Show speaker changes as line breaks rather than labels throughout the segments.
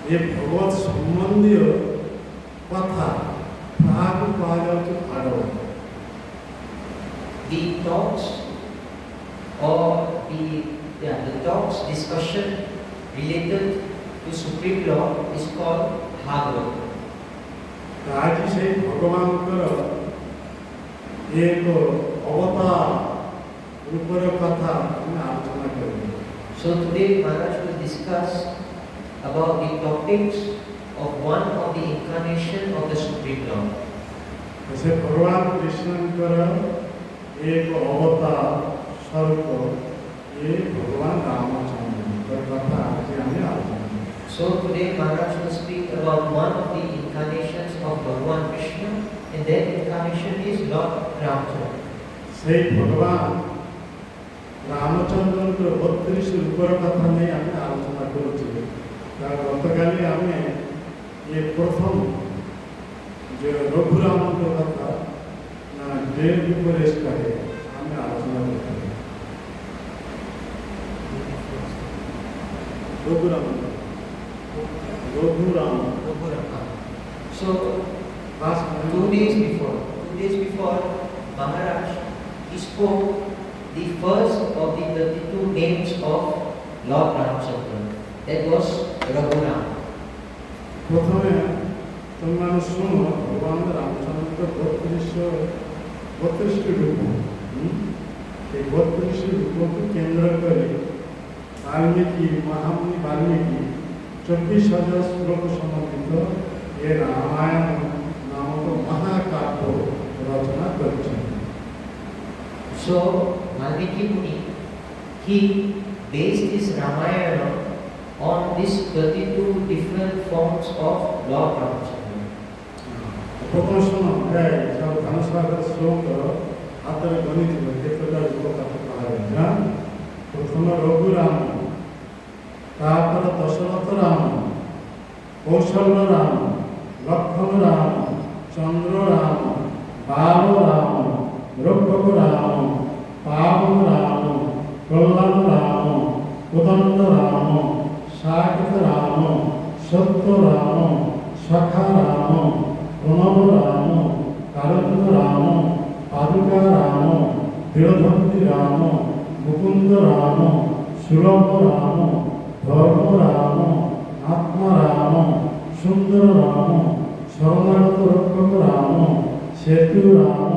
ये भगवत संबंधी कथा ताहाको कुहाଯାଉଛି Bhagavat.
The talks or the talks discussion related to Supreme Lord is called Bhagavad.
आज से भगवान एक अवतार रूपर कथा में आलोचना करेंगे।
So today Maharaj will discuss about the topics of one of the incarnation of the Supreme Lord.
जैसे भगवान कृष्ण एक अवतार स्वरूप ये भगवान रामचंद्र कथा आज हमें आलोचना।
So today Maharaj will speak about one of the incarnations of Bhagavan Krishna, and that incarnation is Lord Ramchandra.
से भगवान रामचंद्र 32 रूपर कथा नहीं हमें आलोचना करुचे। गतकाली हमें ये प्रथम जो रघुराम कथा देव विपरेश करे हमें आलोचना करते हैं। Raghuram
So 2 days before Maharaj, he spoke the first of the 32 names of Lord Ramchandra. That was Raghuram.
प्रथमे तुमने सुनो भगवान रामचंद्र 32 रूप ये 32 रूपों को केंद्र करे वाल्मीकि महामुनि वाल्मीकि 24,000 श्लोक संबंधित ये रामायण नामक महाकाव्य रचना करते हैं।
So Valmiki Muni, he based his Ramayana on these 32 different forms of Lord Ramchandra.
प्रथम सुनो है जब धनुषागर श्लोक आतर गणित में केतला रूप का कहा है प्रथम रघुराम तापर दशरथ राम कौशल्य राम लक्ष्मण राम चंद्र राम बाल राम रघुव राम पावन राम कल्याण राम उदंड राम साकेत राम सत्य राम सखा राम प्रणव राम कारंद राम पादुका राम दृढ़भक्ति राम मुकुंद राम सुलभ राम धर्म राम आत्मा राम सुंदर राम शरणागत रक्षक राम सेतु राम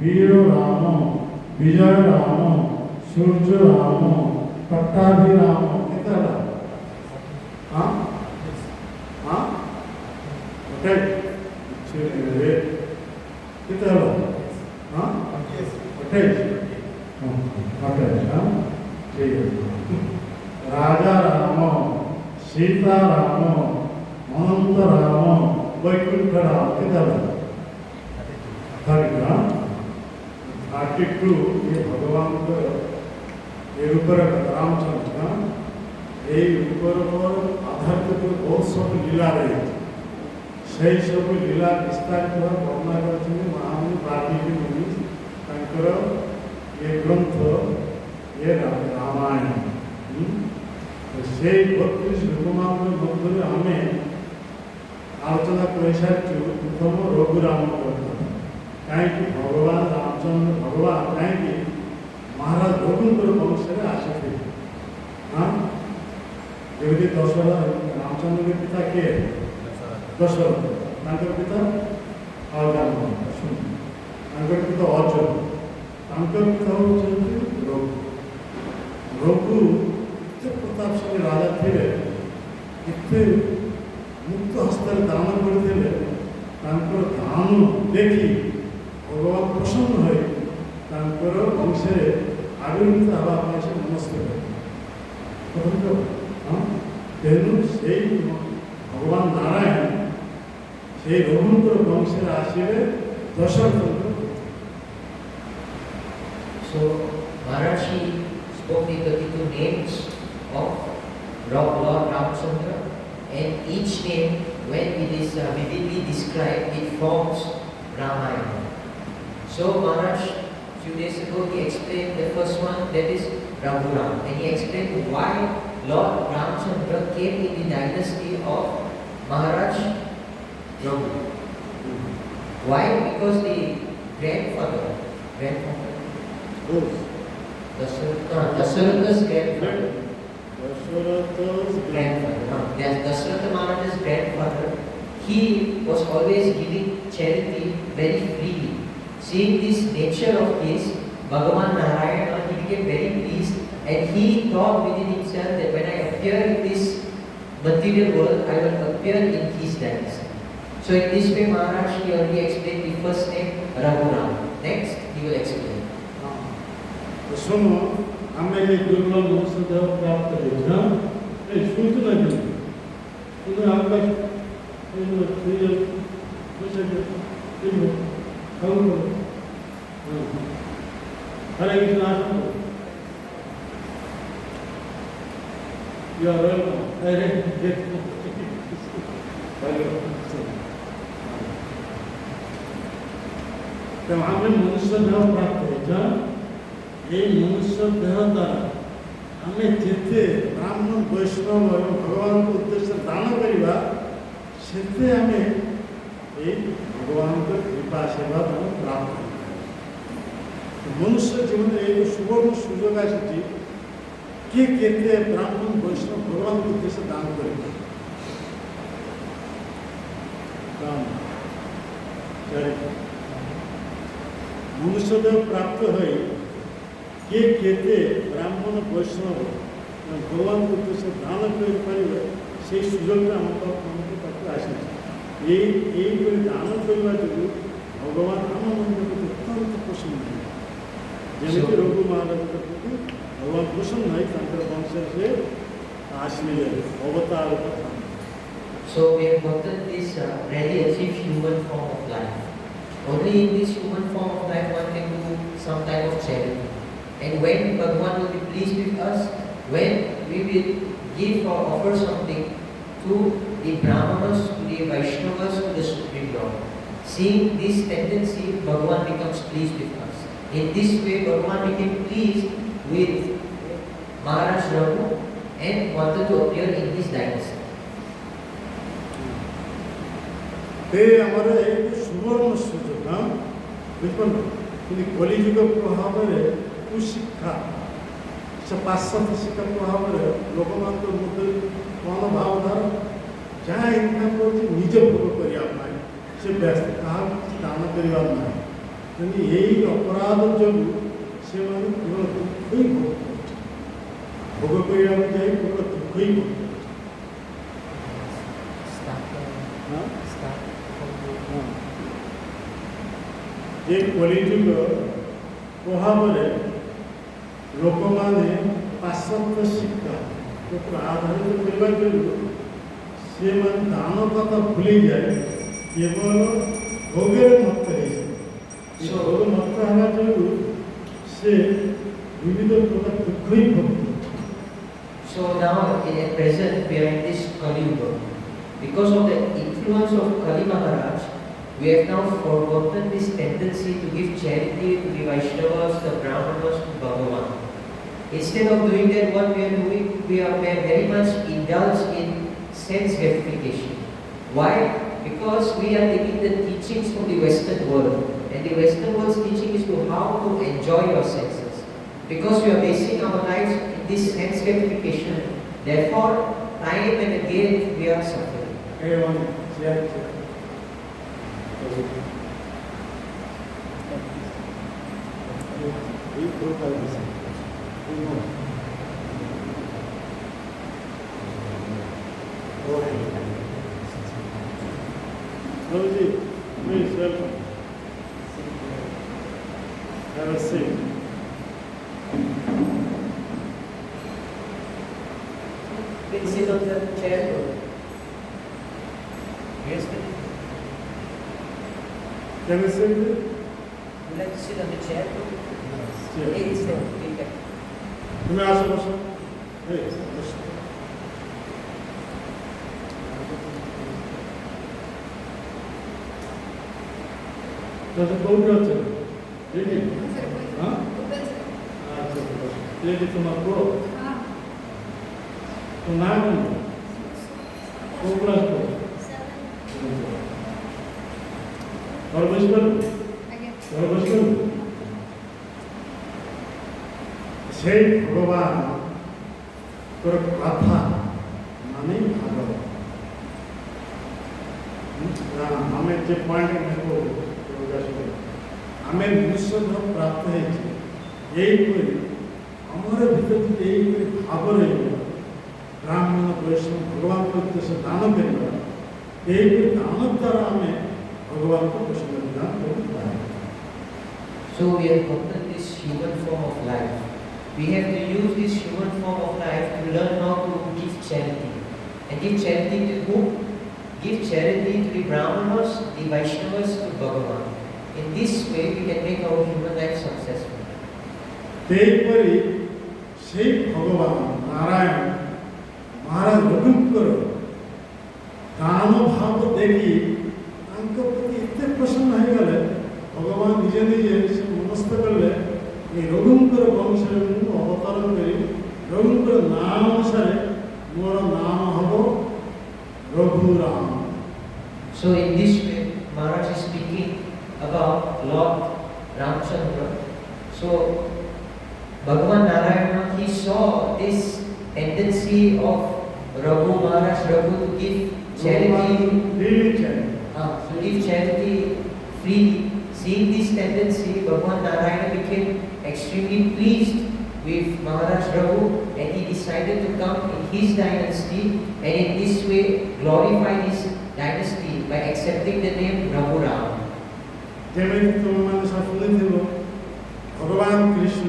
वीर राम विजय राम सूर्य राम पट्टाभि राम कितना हाँ हाँ ओके कितना हाँ ओके ओके हाँ ठीक है राजा राम सीता राम अनंत राम वैकुंठ राम कितना 32 ये भगवान ये रूपर रामचंद्र ये रूपर पर आधारित बहुत सब लीला रही से सब लीला विस्तारित वर्णना करते महामुनि वाल्मीकि मुनि तांकर ये ग्रंथ ये रामायण से 32 रूपमान मध्य हमें आलोचना कर प्रथम रघुराम कहीं भगवान रामचंद्र भगवान कहीं महाराज रघुंद्र वंश से आसे हाँ जगदी दशरथ रामचंद्र के पिता के दशरथ पिता अजान पिता अर्जुन पिता होती रघु रघु प्रतापशाली राजा थे इतने मुक्त हस्तर दान करते दान देखी भगवान प्रसन्न हुए वंशे आविर्भूत हाँवाई से मनस्थ तेणु से भगवान नारायण से रघुंद्र वंशे आसिले Dasharath.
So Maharaji spoke the 32 names of Lord Ramchandra, and each name, when it is vividly described, it forms Ramayana. So Maharaj, few days ago, he explained the first one, that is Raghuram, and he explained why Lord Ramchandra came in the dynasty of Maharaj Raghu. Why? Because the grandfather,
Those.
Dasharatha's grandfather,
Dasharatha's
grandfather. Yes, Dasharatha Maharaj's grandfather, he was always giving charity very freely. Seeing this nature of his, Bhagavan Narayana, he became very pleased and he thought within himself that when I appear in this material world, I will appear in his dynasty. So in this way, Maharaj, he already explained the first name, Raghuram. Next, he will explain.
सुनो हमें ये दुर्लभ मनुष्य देह प्राप्त है ना ये सुनते नहीं सुनो आपका ये कुछ ये कौन हरे कृष्ण आसन यार अरे तो हमें मनुष्य देह प्राप्त है ना ये मनुष्य देह द्वारा हमें जिते ब्राह्मण वैष्णव और भगवान को उद्देश्य दान करवा से हमें ये भगवान को कृपा सेवा प्राप्त मनुष्य जीवन में एक सुवर्ण सुजोग आसी कि केते ब्राह्मण वैष्णव भगवान को उद्देश्य दान करेंगे मनुष्य देह प्राप्त है कि केते ब्राह्मण वैष्णव भगवान को उद्देश्य दान कर से सुजोग हमको आसी दान करने जो भगवान आम मंदिर को अत्यंत पसंद है जमी रघु महाराज प्रति भगवान पसंद है वंश से आसने अवतार कथा
So we have gotten this really achieve human form of life. Only in this human form of life one can do some type of charity. And when Bhagavan will be pleased with us, when we will give or offer something to the Brahmanas, to the Vaishnavas, to the Supreme Lord. Seeing this tendency, Bhagavan becomes pleased with us. In this way, Bhagavan became pleased with Maharaj Raghu and wanted to appear in this dynasty.
ते हमारे एक सुवर्ण सुजोग हाँ बिल्कुल कि कलिजुग प्रभाव में कुशिक्षा से पाश्चात्य शिक्षा प्रभाव में लोकमान को मुद्दे कौन भाव धार जहाँ इनका कोई निज भोग करिया पाए से व्यस्त कहा दान करिया पाए यानी यही अपराध जो से माने केवल दुख ही भोग करिया जाए केवल दुख ही ये कलिजुग प्रभाव में लोक मैंने पाश्चात्य शिक्षा को आधारित करने से दान कथा भूली जाए केवल भोगे मत भोग मत होगा जो से विविध प्रकार दुख ही भोग
So now at present we are in this Kali Yuga. Because of the influence of Kali Maharaj, we have now forgotten this tendency to give charity to the Vaishnavas, the Brahmanas, to Bhagavan. Instead of doing that, what we are doing, we are very much indulged in sense gratification. Why? Because we are taking the teachings from the Western world. And the Western world's teaching is to how to enjoy your senses. Because we are basing our lives in this sense gratification, therefore, time and again we are suffering.
एवं please welcome. Have a seat.
Please sit on the chair. Yes,
Can I sit?
would you like to sit on the chair?
Chair.
It's there. Take that.
Can I ask a question? Hey, question. Does it go to your channel? Did it? Huh? ये कि तुम आपको तो नाम को class को और बुझल সেই ভগবান তোর কথা মানে ভাগবত আমি যে পয়েন্ট নেব আমি নিঃস্বধ প্রাপ্ত হয়েছি এইপরি আমার ভিতরে যদি এইপরি ভাব রহব ব্রাহ্মণ বৈষ্ণব ভগবানଙ୍କ উদ্দেশ্যে দাନ କରିବା এইপରି ଦାନ ଦ୍ୱାରା ଆମେ ଭଗବାନଙ୍କୁ ପ୍ରସନ୍ନ ବିଧାନ କରିପାରିବା।
So we have gotten this human form of life. We have to use this human form of life to learn how to give charity. And give charity to whom? Give charity to the Brahmanas, the Vaishnavas, to Bhagavan. In this way, we can make our human life successful.
সেইপরি সেই ভগবান নারায়ণ মহারাজ রঘুଙ୍କର ଦାନ ଭାବ ଦେଖି ତାଙ୍କ ପ୍ରତି ଏତେ ପ୍ରସନ୍ନ ହୋଇଗଲେ ଭଗବାନ ନିଜେ ନିଜେ ସେ ମନସ୍ଥ କଲେ ଏ ରଘୁଙ୍କର ବଂଶରେ ମୁଁ ଅବତରଣ କରି ରଘୁଙ୍କର ନାମ ଅନୁସାରେ ମୋର ନାମ ହେବ Raghuram.
So in this way, Maharaj is speaking about Lord Ramchandra. So Bhagavan Narayana, he saw this tendency of Raghu Maharaj Raghu to give charity, to give charity freely. Seeing this tendency, Bhagavan Narayana became extremely pleased with Maharaj Raghu, and he decided to come in his dynasty and in this way glorify his dynasty by accepting the name Raghuram.
ଯେମିତି ତୁମେମାନେ ସବୁ ଶୁଣିଥିବ ଭଗବାନ କୃଷ୍ଣ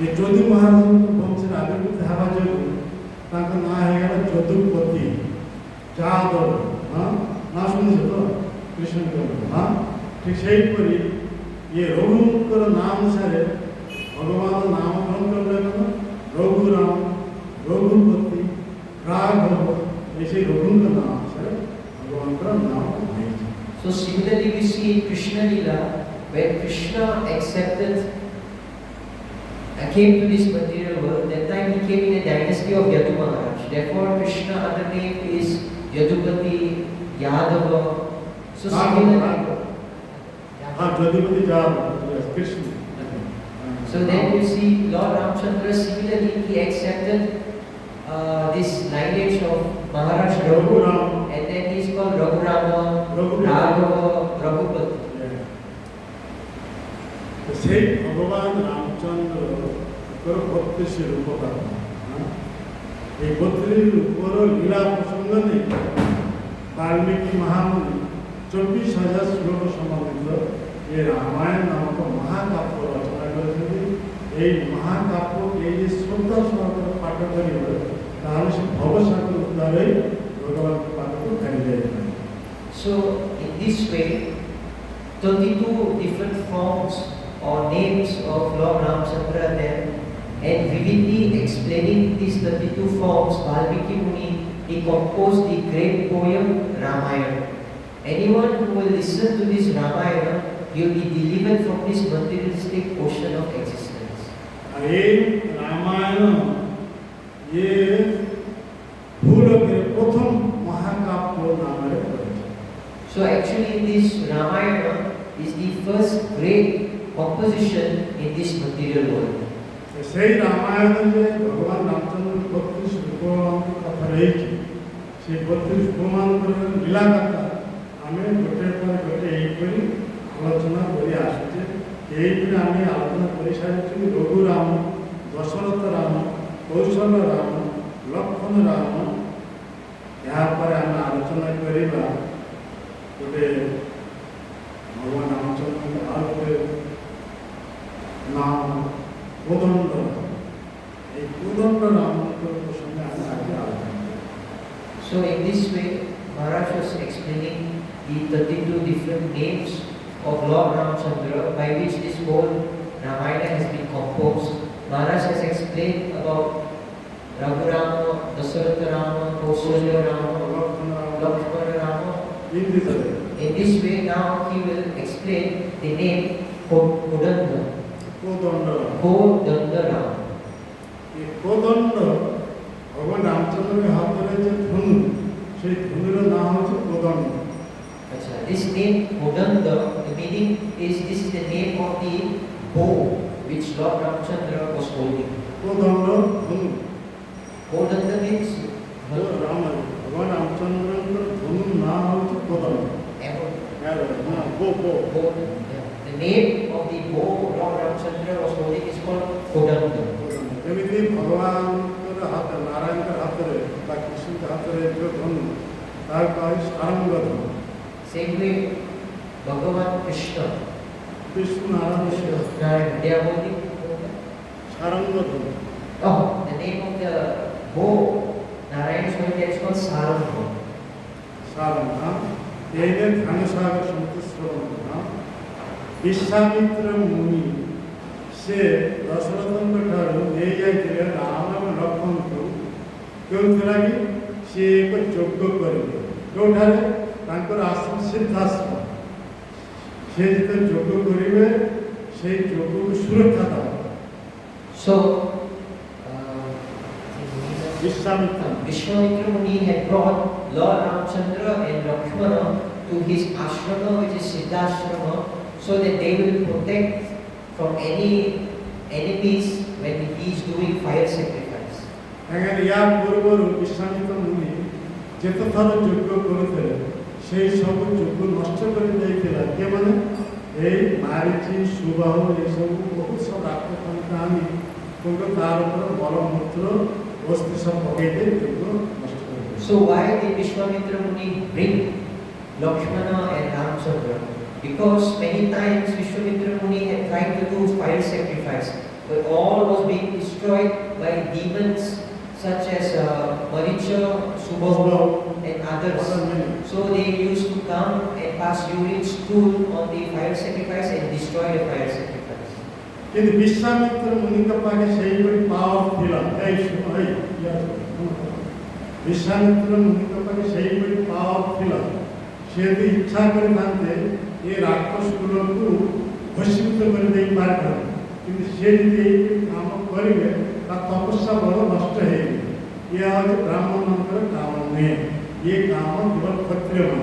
ଏ ଯଦୁ ମହାରାଜଙ୍କ ବଂଶରେ ଆବିର୍ଭୂତ ହେବା ଯୋଗୁଁ ତାଙ୍କ ନାଁ ହେଇଗଲା ଯଦୁପତି ଯାଦବ। ନା ଶୁଣିଛ ତ କୃଷ୍ଣଙ୍କ ଠିକ୍ ସେହିପରି ଇଏ ରଘୁଙ୍କର ନାମ ଅନୁସାରେ ଭଗବାନ ନାମକରଣ କଲେ ରଘୁରାମ ରଘୁପତି ରାଘବ ଏ ସେଇ ରଘୁଙ୍କ ନାମ ଅନୁସାରେ ଭଗବାନଙ୍କର ନାମ ହେଇଛି।
So similarly we see in Krishna Lila, when Krishna came to this material world, that time he came in a dynasty of Yadu Maharaj. Therefore Krishna other name is Yadupati, Yadava. So similarly,
Yadupati Yadava, yes, Krishna.
So then you see Lord Ramchandra similarly he accepted this lineage of Maharaj Raghuram, and then he is called Raghurama, Raghava, Raghupati.
সেই ভগবান রামচন্দ্র বত্রিশ রূপ এই 32 রূপর লীলা প্রসঙ্গ নেই বাল্মীকি মহামুনি 24,000 শ্লোক সমন্বিত এই রামায়ণ নামক মহাকাব্য রচনা করেছেন। এই মহাকাব্য এই যে শ্রদ্ধা সহকারে পাঠ করিবে তাহলে সে ভবসাগর উদ্ধারে ভগবানকে পাঠক ফেলে যাইবে।
So in this way 32 different forms or names of Lord Ramchandra there, and vividly explaining these 32 forms, Valmiki Muni, he composed the great poem Ramayana. Anyone who will listen to this Ramayana, he will be delivered from this materialistic ocean of existence.
ये रामायण ये भूलोकेर प्रथम महाकाव्य नामरे पड़े।
So actually this Ramayana is the first great composition in this material world.
সেই রামায়ণ যে ভগবান রামচন্দ্র 32 রূপমানଙ୍କ কথা রয়েছে সেই 32 রূপমানଙ୍କର লীলা কথা ଆମେ ଗୋଟେ ପରେ ଗୋଟେ এইপରି আলোচনা କରି ଆସୁଛେ। এইপରି ଆମେ ଆଲୋଚନା କରିସାରିଛୁ ରଘୁରାମ, ଦଶରଥ ରାମ, କୌଶଲ ରାମ, ଲକ୍ଷ୍ମଣ ରାମ। ଏହାପରେ ଆମେ ଆଲୋଚନା କରିବା ଗୋଟେ ଭଗବାନ ରାମଚନ୍ଦ୍ରଙ୍କ ଆଉ ଗୋଟେ नाम कोदंड। ये कोदंड नाम को प्रसंग आने आगे आते हैं।
So in this way, Maharaj was explaining the 32 different names of Lord Ramchandra by which this whole Ramayana has been composed. Maharaj has explained about Raghurama, Dasaratha Rama, Kausalya Rama, Lakshmana Rama. In this way, now he will explain the name Kodanda.
Kodanda
Kodanda Rama.
ये कोदंड সেই ধনুর নাম হচ্ছে কোদণ্ড।
Achha, this name Kodanda, the meaning is this is the name of the bow which Lord Ramchandra was holding.
কোদণ্ড ধনু।
Kodanda means
ভগবান রামচন্দ্রଙ୍କର ধনুর নাম হচ্ছে কোদণ্ড।
arrow.
bow।
Bow. Yeah. The name of the bow Lord Ramchandra was holding is called Kodanda.
ଯେମିତି ଭଗବାନଙ୍କର ହାତ ନାରାୟଣଙ୍କ ହାତରେ ବା କୃଷ୍ଣଙ୍କ ହାତରେ ଯେଉଁ ଧନୁ ତାହାକୁ କହେ ସାରଙ୍ଗ ଧନୁ।
Same way, Bhagavan Krishna,
Vishnu Narayan
Narayana, they are holding.
Sarang Dhanu.
Oh, the name of the bow Narayana is holding is called Saranga.
Sarang ଏଇନେ ଧାନସାଗର ସନ୍ତୋଷର ବିଶ୍ୱାମିତ୍ର ମୁନି ସେ ଦଶରଥଙ୍କ ଠାରୁ ନେଇଯାଇଥିଲେ ରାମ ଏବଂ ଲକ୍ଷ୍ମଣଙ୍କୁ କେଉଁଥିଲାଗି ସେ ଏକ ଯଜ୍ଞ କରିବେ ଯେଉଁଠାରେ ତାଙ୍କର ଆଶ୍ରମ ସିଦ୍ଧାଶ୍ରମ ସେ ଯେତେବେଳେ ଯଜ୍ଞ କରିବେ ସେଇ ଯଜ୍ଞକୁ ସୁରକ୍ଷା ଦେବ।
So,
Vishwamitra
Vishwamitra Muni had brought Lord Ramchandra and Lakshmana to his ashrama, which is Siddhashrama, so that they will protect from any enemies when he is doing fire sacrifice.
କାହିଁକିନା ୟା ପୂର୍ବରୁ ବିଶ୍ୱାମିତ୍ର ମୁନି ଯେତେଥର ଯଜ୍ଞ କରୁଥିଲେ ସେଇ ସବୁ ଯଜ୍ଞ ନଷ୍ଟ କରି ଦେଇଥିଲା କେମାନେ ଏଇ ମାରିଚି ସୁବାହୁ ଏସବୁ ବହୁତ ସବୁ ରାକ୍ଷସଙ୍କ ଆଣି କିନ୍ତୁ ତାର ଉପରେ ମଳମୂତ୍ର ଅସ୍ଥି ସବୁ ପକେଇ ଦେଇ ଯଜ୍ଞ ନଷ୍ଟ କରିଥିଲେ।
So why did Vishwamitra Muni bring Lakshmana and Ramchandra? Because many times Vishwamitra Muni had tried to do fire sacrifice, but all was being destroyed by demons such as Maricha, Subahu and others. So they used to come and pass urine stool on the fire sacrifice and destroy the fire sacrifice.
କିନ୍ତୁ ବିଶ୍ୱାମିତ୍ର ମୁନିଙ୍କ ପାଖେ ସେଇଭଳି power ଥିଲା। ବିଶ୍ୱାମିତ୍ର ମୁନିଙ୍କ ପାଖେ ସେଇଭଳି power ଥିଲା। ସେ ଯଦି ଇଚ୍ଛା କରିଥାନ୍ତେ ଏ ରାକ୍ଷସଗୁଡ଼କୁ ଭସ୍ମୀଭୂତ କରିଦେଇ ପାରିଥାନ୍ତେ, କିନ୍ତୁ ସେ ଯଦି ଏଇ କାମ କରିବେ ତା ତପସ୍ୟା ବଳ ନଷ୍ଟ ହେଇଯିବ। ଇଏ ହେଉଛି ବ୍ରାହ୍ମଣଙ୍କର କାମ ନୁହେଁ, ଇଏ କାମ କେବଳ କ୍ଷତ୍ରିୟମାନ।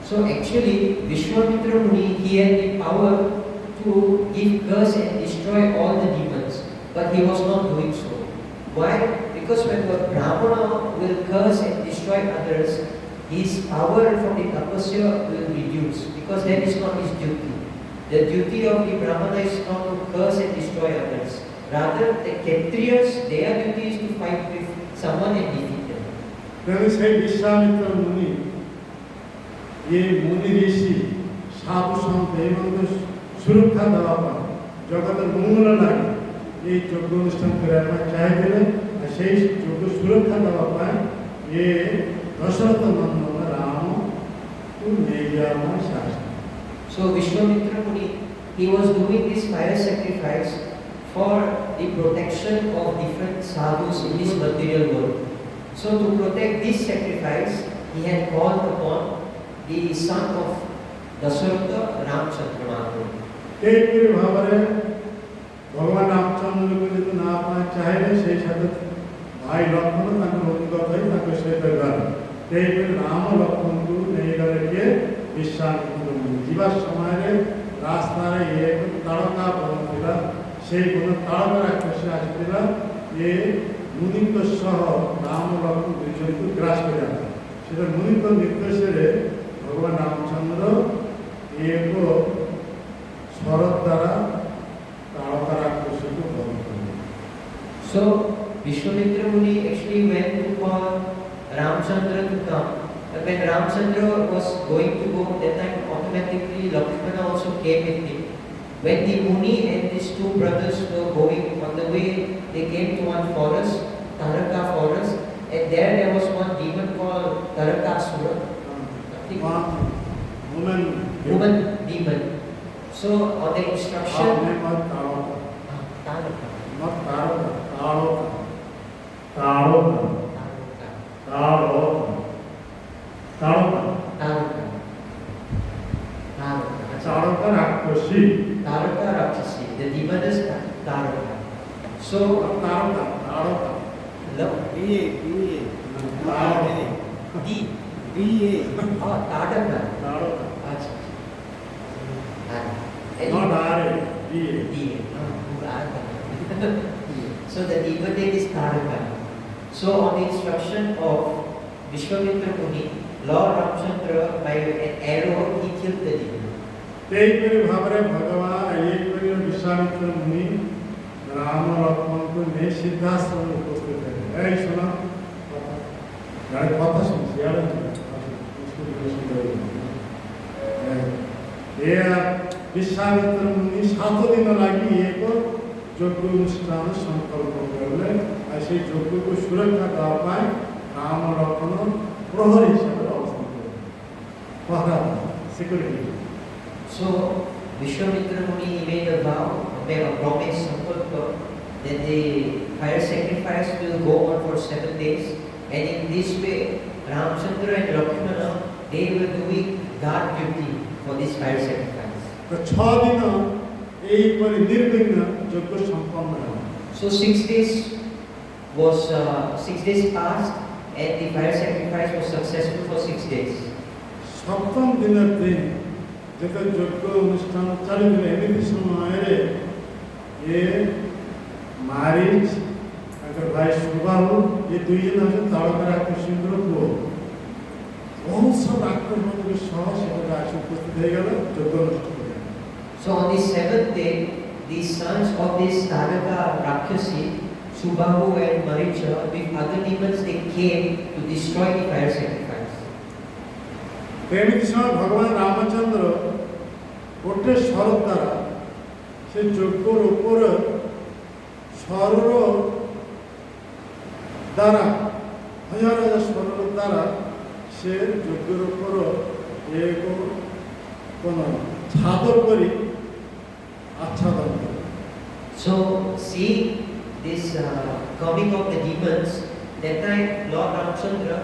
So actually Vishwamitra Muni, he had the power to give curse and destroy all the demons, but he was not doing so. Why? Because when a Brahmana will curse and destroy others, his power from the tapasya will reduce, because that is not his duty. The duty of the Brahmana is not to curse and destroy others. Rather, the Kshatriyas, their duty is to fight with someone and defeat them.
ତେଣୁ ସେଇ ବିଶ୍ୱାମିତ୍ର ମୁନି ଏ ମୁନି ଋଷି ସାଧୁ ସନ୍ଥ ଏମାନଙ୍କୁ ସୁରକ୍ଷା ଦେବା ପାଇଁ ଜଗତ ମଙ୍ଗଳ ଲାଗି এই ଯଜ୍ଞ ଅନୁଷ୍ଠାନ କରିବା ପାଇଁ ଚାହିଁଥିଲେ। ସେଇ ଯଜ୍ଞ ସୁରକ୍ଷା ଦେବା ପାଇଁ ଏ ଦଶରଥ ନନ୍ଦନ ରାମକୁ ନେଇଯିବା ପାଇଁ ସାହସ।
So Vishwamitra Muni, he was doing this fire sacrifice for the protection of different sadhus in this material world. So to protect this sacrifice, he had called upon the son of Dasharatha, Ramchandra Mahaprabhu.
ଏହିପରି ଭାବରେ ଭଗବାନ ରାମଚନ୍ଦ୍ରଙ୍କୁ ଯଦି ନା ପାଇଁ ଚାହିଁଲେ ସେଇ ସାଥେ ଭାଇ ଲକ୍ଷ୍ମଣ ତାଙ୍କର ଅନୁଗତ ହୋଇ ତାଙ୍କ ସହିତ ଗଲେ। ସେହିପରି ରାମ ଲକ୍ଷ୍ମଣଙ୍କୁ ନେଇଗଲେ କିଏ? ବିଶ୍ୱାମିତ୍ର ମୁନି। ଯିବା ସମୟରେ ରାସ୍ତାରେ ଏକ ତାଡ଼କା ବନ ଥିଲା। ସେଇ ବନ ତାଡ଼କା ରାକ୍ଷସ ଆସିଥିଲା ଏ ମୁନିଙ୍କ ସହ ରାମ ଲକ୍ଷ୍ମଣ ଦୁଇ ଜଣଙ୍କୁ ଗ୍ରାସ କରିବା ପାଇଁ। ସେଟା ମୁନିଙ୍କ ନିର୍ଦ୍ଦେଶରେ ଭଗବାନ ରାମଚନ୍ଦ୍ର ଏକ ସ୍ୱର ଦ୍ୱାରା ତାଡ଼କା ରାକ୍ଷସକୁ ବଧ କଲେ।
So Vishwamitra Muni actually went to call Ramchandra to come. But when Ramchandra was going to go, that time automatically Lakshmana also came with him. When the Muni and his two brothers were going on the way, they came to one forest, Taraka forest, and there was one demon called Tarakasura. Woman demon. So on the instruction,
Taraka Rakshasi.
Taraka Rakshasi. The demon is Taraka. So
Taraka.
love. D.
DA.
Oh, Tadaka.
Narada.
Acha.
Not R.A. D.A.
D. So the devotee is Tadaka. So on the instruction of Vishwamitra Muni, Lord Ramchandra, by an arrow, he killed the demon.
तेईपरि Bhavre भगवान एईपरि विश्वामित्र मुनि राम लक्ष्मण को ने सिद्धाश्रम में उपस्थित है। ऐ सुना गाड़ी कथा सुन सियारा ये विश्वामित्र मुनि 7 दिन लगी एक यज्ञ अनुष्ठान संकल्प करले ऐसे यज्ञ को सुरक्षा देवा पाए राम लक्ष्मण प्रहरी हिसाब से अवस्थान करे पहरा security.
So Vishwamitra Muni made a vow, made a promise, sankalpa, that the fire sacrifice will go on for 7 days, and in this way, Ramchandra and Lakshmana, they were doing guard duty for this fire sacrifice.
तो 6 दिन यही पर निर्विघ्न यज्ञ संपन्न है।
So 6 days was 6 days passed, and the fire sacrifice was successful for 6 days.
सप्तम दिन जब यज्ञ अनुष्ठान चालू हुए एमती समय ये मारीच अगर भाई सुबाहु ये दुई जन हमें ताड़कर आकर्षित को बहुत सब आक्रमण के साहस और आशु उपस्थित है गया यज्ञ अनुष्ठान।
So on the 7th day, the sons of this Tadaka Rakshasi, Subahu and Maricha, with other demons, they came to destroy the fire sacrifice.
एमती समय भगवान रामचंद्र गोटे स्वर द्वारा से यज्ञर ऊपर स्वर द्वारा हजार हजार स्वर द्वारा से यज्ञर ऊपर एक कौन छादर करी आच्छादन करे।
So, seeing this coming of the demons, that time Lord Ramchandra,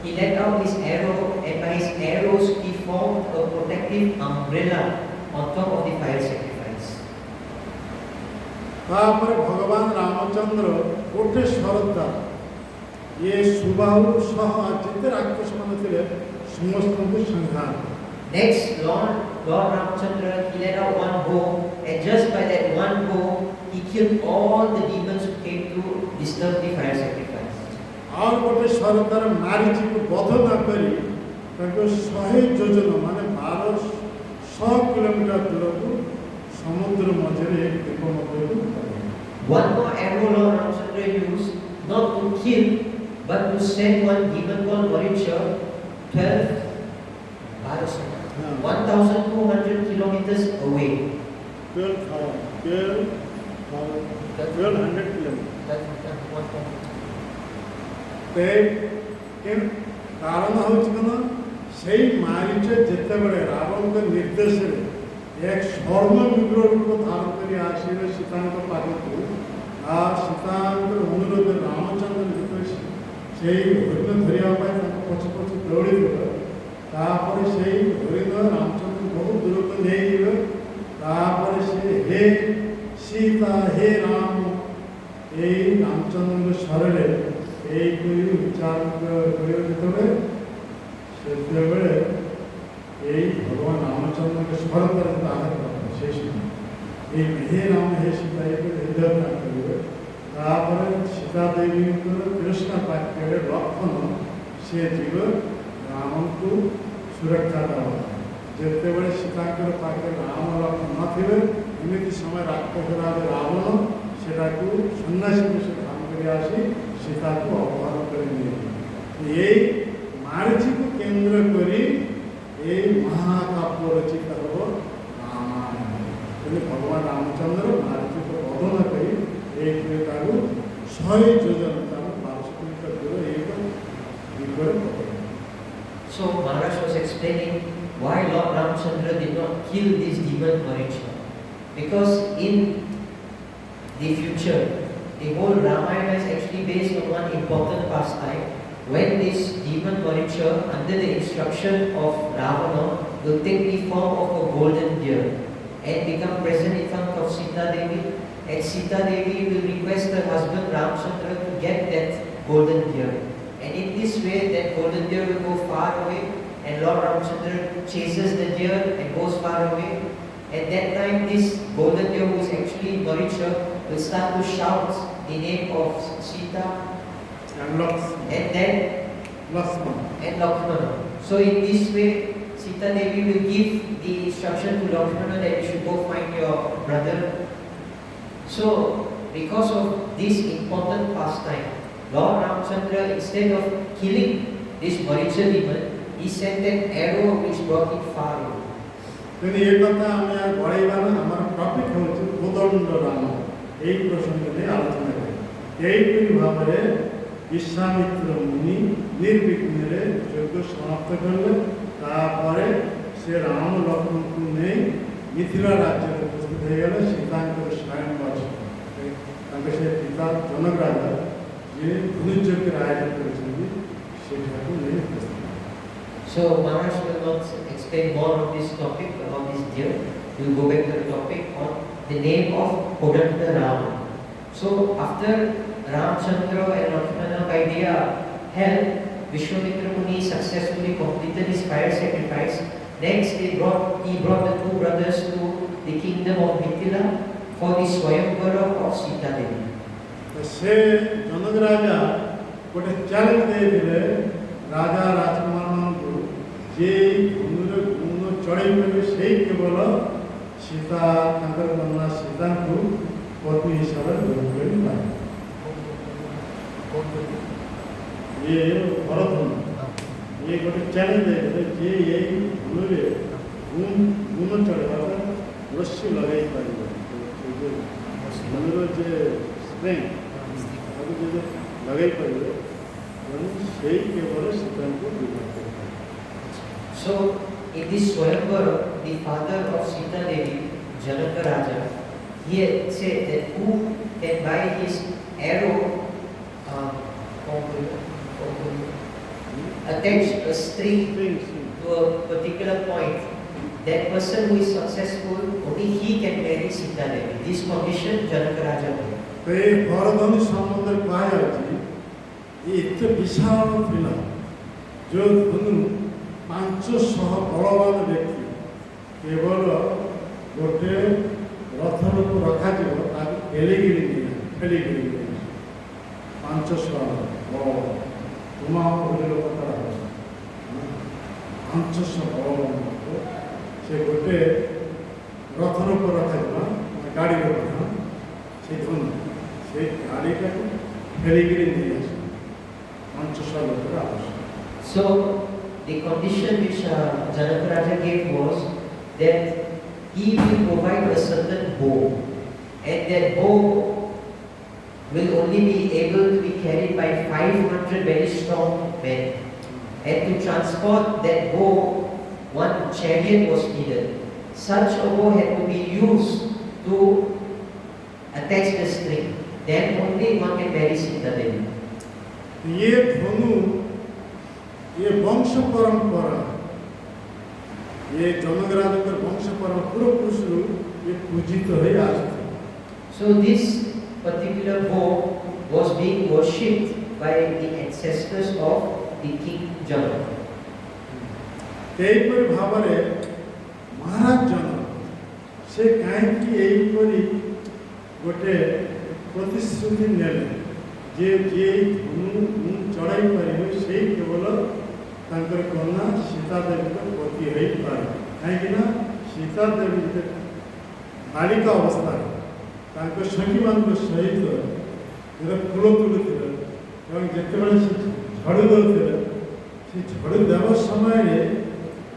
he let out his arrow, and by his arrows he formed a protective umbrella on top of the fire sacrifice.
तापर भगवान रामचंद्र गोटे स्वर ये सुबाहु सह जिते राक्षस मन थे समस्त को संहार।
Next, Lord Ramchandra, he let out one bow, and just by that one bow, he killed all the demons who came to disturb the fire sacrifice.
और गोटे स्वर द्वारा मारीची को बध न करी ताको 100 योजन माने 1200 किलोमीटर दूर को समुद्र मझे एक द्वीप में
One more arrow Lord Ramchandra used, not to kill, but to send one demon called Maricha 1,200 kilometers away.
1200 kilometre ते कारण होना से मारीच जिते बड़े रावण के निर्देश एक स्वर्ण विग्रह को धारण कर आसिले सीतांक पाखक सीतांक अनुरोध रामचंद्र से हरिण धरिया पछ पछ दौड़ी तापर से हरिण रामचंद्र बहुत दूर को नहीं तापर से हे सीता हे राम ये रामचंद्र शरण एक विचार भगवान रामचंद्र के स्वर पर शेष हे राम हे सीता हृदय सीता देवी कृष्ण पाख्य लक्षण से जीव राम को सुरक्षा देवा जिते बड़े सीता पाखे राम लक्षण नथिबे एमती समय राक्षस रावण से सन्यासी से धारण कर आसी सीता को अपहरण कर ये मारीची को केंद्र करी ये महाकाव्य रचित हो रामायण भगवान रामचंद्र मारीची को बध न करी एक 100 योजन 1200 किलोमीटर दूर एक द्वीप।
So Maharaj was explaining why Lord Ramchandra did not kill this demon Maricha, because in the future the whole Ramayana is actually based on one important pastime. When this demon Maricha, under the instruction of Ravana, will take the form of a golden deer and become present in front of Sita Devi, and Sita Devi will request her husband Ramchandra to get that golden deer. and in this way that golden deer will go far away, and Lord Ramchandra chases the deer and goes far away. At that time, this golden deer, who is actually Maricha, will start to shout the name of Sita
and
and then
Lakshmana.
and Lakshmana. So in this way, Sita Devi will give the instruction to Lakshmana that you should go find your brother. So because of this important pastime, Lord Ramchandra, instead of killing this Maricha demon, he sent an arrow which brought it far away.
ତେଣୁ ଏ କଥା ଆମେ ଆଉ ବଢ଼େଇବା ନା, ଆମର topic ହେଉଛି କୋଦଣ୍ଡ ରାମ। ଏହି ପ୍ରସଙ୍ଗ ନେଇ ଆଲୋଚନା କରିବା। ଏହିପରି ଭାବରେ ବିଶ୍ୱାମିତ୍ର ମୁନି ନିର୍ବିଘ୍ନରେ ଯଜ୍ଞ ସମାପ୍ତ କଲେ। ତାପରେ ସେ ରାମ ଲକ୍ଷ୍ମଣଙ୍କୁ ନେଇ ମିଥିଳା ରାଜ୍ୟରେ ଉପସ୍ଥିତ ହୋଇଗଲେ। ସୀତାଙ୍କର ସ୍ୱୟଂ ତାଙ୍କ ସେ ପିତା ଜନକ ରାଜା ଯିଏ ଧନୁଯଜ୍ଞର ଆୟୋଜନ କରିଛନ୍ତି ସେଠାକୁ ନେଇ ଉପସ୍ଥିତ।
So Maharaj will not explain more on this topic about this deer. We will go back to the topic on the name of Kodanda Rama. So after Ramchandra and Lakshmana by their help, Vishwamitra Muni successfully completed his fire sacrifice. Next, he brought the two brothers to the kingdom of Mithila for the Swayamvara of Sita Devi.
ସେ ଜନକ ରାଜା ଗୋଟେ challenge ଦେଇଥିଲେ ରାଜା ରାଜକୁମାରମାନଙ୍କୁ, ଯେ ଧନୁର ଗୁଣ ଚଢ଼େଇ ପାରିବେ ସେଇ କେବଳ ସୀତା ତାଙ୍କର କନ୍ୟା ସୀତାଙ୍କୁ ପତ୍ନୀ ହିସାବରେ ଗ୍ରହଣ କରିପାରିବେ। ଇଏ ଭରତ ଇଏ ଗୋଟେ ଚ୍ୟାଲେଞ୍ଜ ଦେଇଥିଲେ ଯେ ଏଇ ଧନୁରେ ଗୁଣ ଚଢ଼େଇବା ରଶ୍ମି ଲଗାଇ ପାରିବ। ଧନୁର ଯେ ସ୍ପ୍ରେଙ୍ଗ ତାକୁ ଯଦି ଲଗାଇ ପାରିବେ ସେହି କେବଳ ସୀତାଙ୍କୁ ବିବାହ କରିପାରିବେ।
So in this Swayamvara, the father of Sita Devi, Janaka Raja, he had said that who can by his arrow attach a string to a particular point, that person who is successful, only he can marry Sita Devi. This condition Janaka Raja made.
ତ ଏ ବରଧନୁ ସମ୍ବନ୍ଧରେ କୁହାଯାଉଛି ଏ ଏତେ ବିଶାଳ ଥିଲା, ଯେଉଁ ଧନୁ 500 ବଳବାନ ବ୍ୟକ୍ତି କେବଳ ଗୋଟେ ରଥକୁ ରଖାଯିବ, ତାକୁ ଠେଲିକିରି 500 ବଳବାନ ତୁମା ଗୋଟେ ଲୋକ ତାର 500 ବଳବାନ ସେ ଗୋଟେ ରଥର ଉପରେ ରଖାଯିବ, ଗାଡ଼ିର କଥା ସେ ଧନୁ ସେ ଗାଡ଼ିଟାକୁ ଠେଲିକିରି ନେଇ ଆସିବ 500 ଲୋକର ଆବଶ୍ୟକ।
So the condition which Janaka Raja gave was that he will provide a certain bow, and that bow will only be able to be carried by 500 very strong men. And to transport that bow, one chariot was needed. Such a bow had to be used to attach the string. Then only one can marry Sita Devi.
ये धनु ये वंश परंपरा, ये जनक राजा के वंश परंपरा पूर्व पुरुष ये पूजित हो आसते।
So this particular bow was being worshipped by the ancestors of the king Janaka.
ଏହିପରି ଭାବରେ ମହାରାଜ ଜନକ ସେ କାହିଁକି ଏହିପରି ଗୋଟେ ପ୍ରତିଶ୍ରୁତି ନେଲେ ଯେ ଯିଏ ଧନୁ ଚଢ଼ାଇ ପାରିବେ ସେଇ କେବଳ ତାଙ୍କର କନ୍ୟା ସୀତା ଦେବୀଙ୍କ ପତି ହୋଇପାରେ। କାହିଁକିନା ସୀତା ଦେବୀ ବାଳିକା ଅବସ୍ଥାରେ ତାଙ୍କ ସଖୀମାନଙ୍କ ସହିତ ଫୁଲ ତୁଳୁଥିଲେ ଏବଂ ଯେତେବେଳେ ସେ ଝଡ଼ି ଦେଉଥିଲେ, ସେ ଝଡ଼ି ଦେବା ସମୟରେ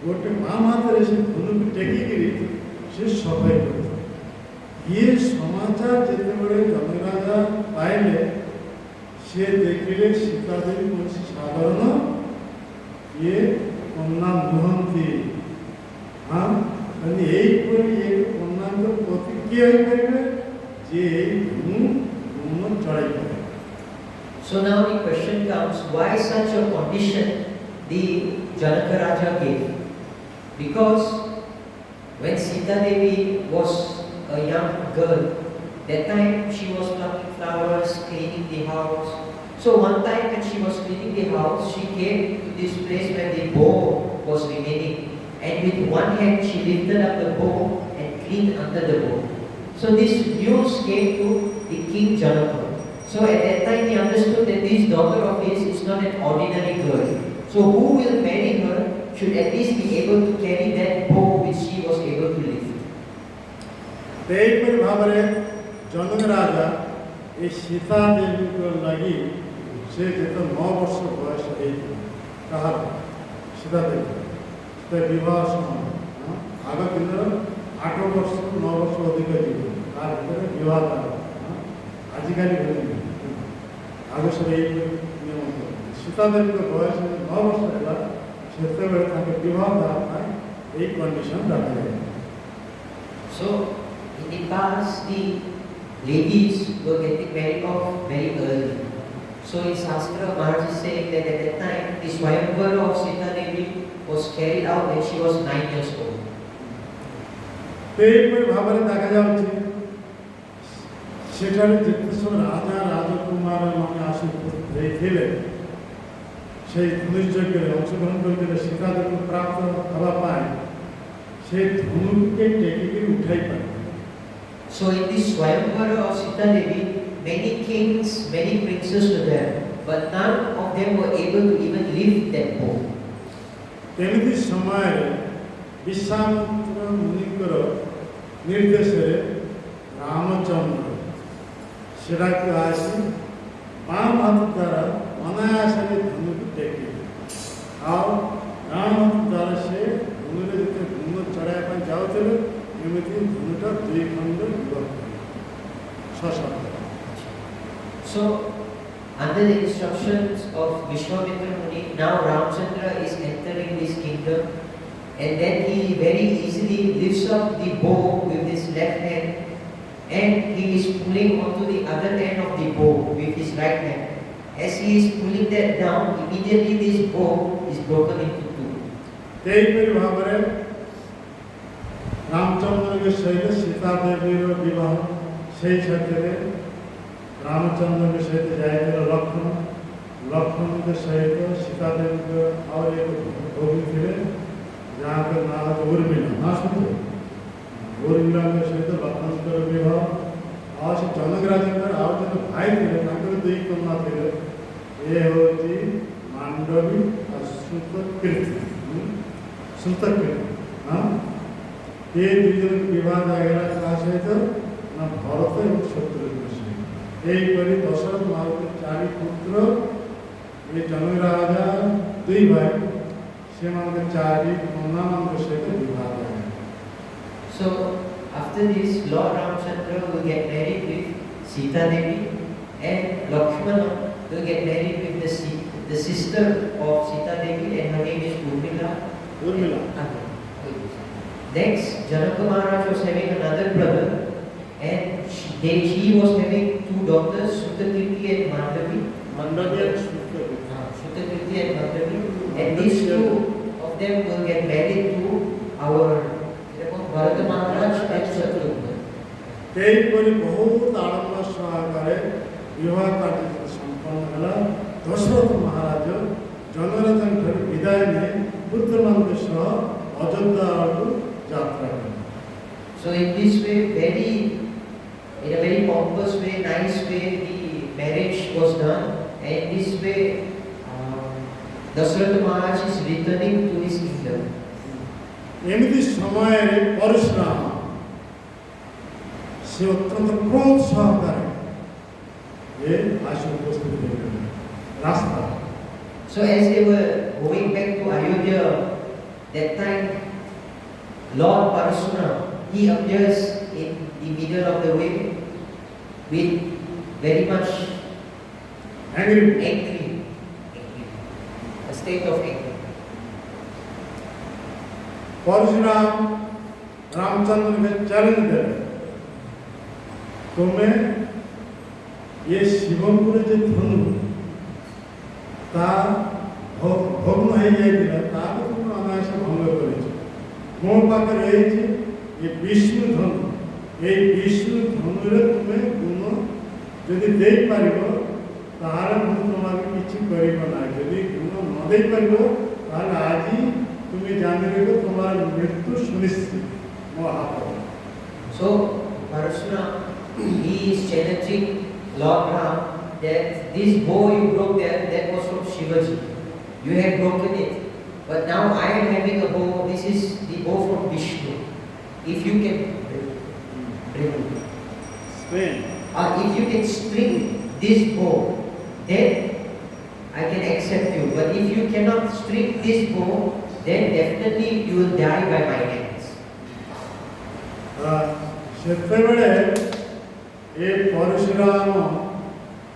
ଗୋଟେ ମା ହାତରେ ସେ ଧନୁକୁ ଟେକିକିରି ସେ ସଫାଇ କରୁଥିଲେ। ଇଏ ସମାଚାର ଯେତେବେଳେ ଜନରାଜା ପାଇଲେ, ସେ ଦେଖିଲେ ସୀତା ଦେବୀ କୌଣସି ସାଧାରଣ ଇଏ କନ୍ୟା ନୁହନ୍ତି। ଏହିପରି କନ୍ୟାଙ୍କ ପତି କିଏ ହୋଇପାରିବେ? ଯିଏ ଏଇ ଧନୁ ଚଢ଼ାଇ ପାରିବେ।
So now the question comes, why such a condition the Janaka Raja gave? Because when Sita Devi was a young girl, that time she was plucking flowers, cleaning the house. So one time when she was cleaning the house, she came to this place where the bow was remaining. And with one hand she lifted up the bow and cleaned under the bow. So this news came to the king Janaka. So at that time he understood that this daughter of his is not an ordinary girl. So who will marry her should at least be able to carry that bow which she was able to lift.
ଏହିପରି ଭାବରେ ଜନକ ରାଜା ଏ ସୀତା ଦେବୀଙ୍କ ଲାଗି ସେ ଯେତେ 9 ବର୍ଷ ବୟସ ହେଇଥିଲା କାହାର ସୀତା ଦେବୀ ସେ ବିବାହ ସମୟ ଆଗ ଦିନର 8 ବର୍ଷ 9 ବର୍ଷ ଅଧିକ ଜୀବନ ତା ଭିତରେ ବିବାହ ଆଜିକାଲି ଆଗ ସବୁ ଏଇ ନିୟମ ସୀତା ଦେବୀଙ୍କ ବୟସ 9 ବର୍ଷ ହେଲା ସେତେବେଳେ ତାଙ୍କ ବିବାହ ଦେବା ପାଇଁ ଏଇ କଣ୍ଡିସନ ରଖାଯାଏ।
So in the past, the ladies were getting married off very early. So in Shastra, Maharaj is saying that at that time, the Swayamvara of Sita Devi was carried out when she was 9 years old.
ଏହିପରି ଭାବରେ ଦେଖାଯାଉଛି ସେଠାରେ ଯେତେ ସବୁ ରାଜା ରାଜକୁମାର ମାନେ ଆସି ଦେଇଥିଲେ সেই ধনুযজ্ঞରେ ଅଂଶଗ୍ରହଣ କରିଥିଲେ ସୀତା ଦେବୀଙ୍କୁ ପ୍ରାପ୍ତ ହେବା ପାଇଁ ସେ ଧନୁକେ ଟେକିକି ଉଠାଇ ପାରିଲେ।
So in this Swayamvara of Sita Devi, many kings, many princes were there, but none of them were able to even lift that bow.
ଏମିତି ସମୟରେ ବିଶ୍ୱାମିତ୍ର ମୁନିଙ୍କର ନିର୍ଦ୍ଦେଶରେ ରାମଚନ୍ଦ୍ର ସେଟାକୁ ଆସି ବାମ ହାତ ଦ୍ୱାରା ଅନାୟାସରେ ଧନୁକୁ ଟେକିଲେ ଆଉ ଡାହାଣ ହାତ ଦ୍ୱାରା ସେ ଧନୁରେ ଯେତେ ଧନୁ ଚଢ଼ାଇବା ପାଇଁ ଯାଉଥିଲେ ଏମିତି ଧନୁଟା 2 ଖଣ୍ଡ ବିଭକ୍ତ ସଶବ୍ଦ।
So under the instructions of Vishwamitra Muni, now Ramchandra is entering this kingdom, and then he very easily lifts up the bow with his left hand, and he is pulling onto the other end of the bow with his right hand. As he is pulling that down, immediately this bow is broken into two.
ଏହିପରି ଭାବରେ ରାମଚନ୍ଦ୍ରଙ୍କ ସହିତ ସୀତା ଦେବୀର ବିବାହ ସେହି ସାଥିରେ ରାମଚନ୍ଦ୍ରଙ୍କ ସହିତ ଯାଇଥିଲେ ଲକ୍ଷ୍ମଣଙ୍କ ସହିତ ସୀତା ଦେବୀଙ୍କ ଆଉ ଏକ ଭଗୀ ଥିଲେ ଯାହାଙ୍କ ନାଁ ହେଉଛି ଉର୍ମିଳା ନା ଶୁଣିଥିଲେ ଉର୍ମିଳାଙ୍କ ସହିତ ଲକ୍ଷ୍ମଣଙ୍କର ବିବାହ ଆଉ ସେ ଜନକ ରାଜାଙ୍କର ଆଉ ଜଣେ ଭାଇ ଥିଲେ ତାଙ୍କର 2 କନ୍ୟା ଥିଲେ ଏ ହେଉଛି ମାଣ୍ଡବୀ ଆଉ ସୁତକୀର୍ତ୍ତି ये 2 ଜଣଙ୍କ ବିବାହ ହେଇଗଲା କାହା ସହିତ ନା ଭରତ ଏବଂ ଶତ୍ରୁଘ୍ନ ସହିତ। ଏହିପରି ଦଶରଥ ମହାରାଜ 4 ପୁତ୍ର ଏ ଜନକ ରାଜା 2 ଭାଇ ସେମାନଙ୍କ 4 କନ୍ୟାମାନଙ୍କ ସହିତ ବିବାହ ହେଇଗଲା।
So after this, Lord Ramchandra will get married with Sita Devi, and Lakshmana will get married with the sister of Sita Devi, and her name is Urmila. Next, Janaka Maharaj was having another brother, and he was having 2 daughters, Sutakirti and Mandavi. Sutakirti and Mandavi. And these 2 of them will get married to our Bharata Maharaj and Shatrugna.
ଏହିପରି ବହୁତ ଆଡ଼ମ୍ବର ସହକାରେ ବିବାହ କାର୍ଯ୍ୟ ସମ୍ପନ୍ନ ହେଲା। ଦଶରଥ ମହାରାଜ ଜନରାଜାଙ୍କଠାରୁ ବିଦାୟ ନେଇ ପୁତ୍ରମାନଙ୍କ ସହ ଅଯୋଧ୍ୟା ଆଡ଼କୁ ଯାତ୍ରା କଲେ।
So in this way, in a very pompous way, nice way, the marriage was done, and this way, Dasharatha Maharaj is returning to his kingdom.
ଏମିତି ସମୟରେ ପରଶୁରାମ ସେ ଅତ୍ୟନ୍ତ କ୍ରୋଧ ସହକାରେ ଏ ଆସି ଉପସ୍ଥିତ ହୋଇଗଲେ ରାସ୍ତା।
So as they were going back to Ayodhya, that time Lord Parashurama, he appears in the middle of the way with very much
angry,
a state of anger.
Parshuram Ramchandra ने चैलेंज दिया तुम्हें ये शिवपुर जो धनु ता भग्न हो जाइला ताको तुम अनायास भंग करिछ मो पाखे रहिछ ये विष्णु धनु ए विष्णु धनु रे तुम्हें गुण यदि दे पारिबो तार तुम କିଛି କରିବ ନା ଯଦି ଗୁଣ ନ ଦେଇପାରିବ ତାହେଲେ ଆଜି ତୁମେ ଜାଣିପାରିବ ତୁମର ମୃତ୍ୟୁ ସୁନିଶ୍ଚିତ ମୋ ହାତରେ।
So Parashurama, he is challenging Lord Ram that this bow you broke there, that was from Shivaji. You have broken it. But now I am having a bow, this is the bow from Vishnu. If you can bring
Spain.
if you can string this bow, then I can accept you. But if you cannot string this bow, then definitely you will die by my hands.
ସେତେବେଳେ ଏ ପରଶୁରାମ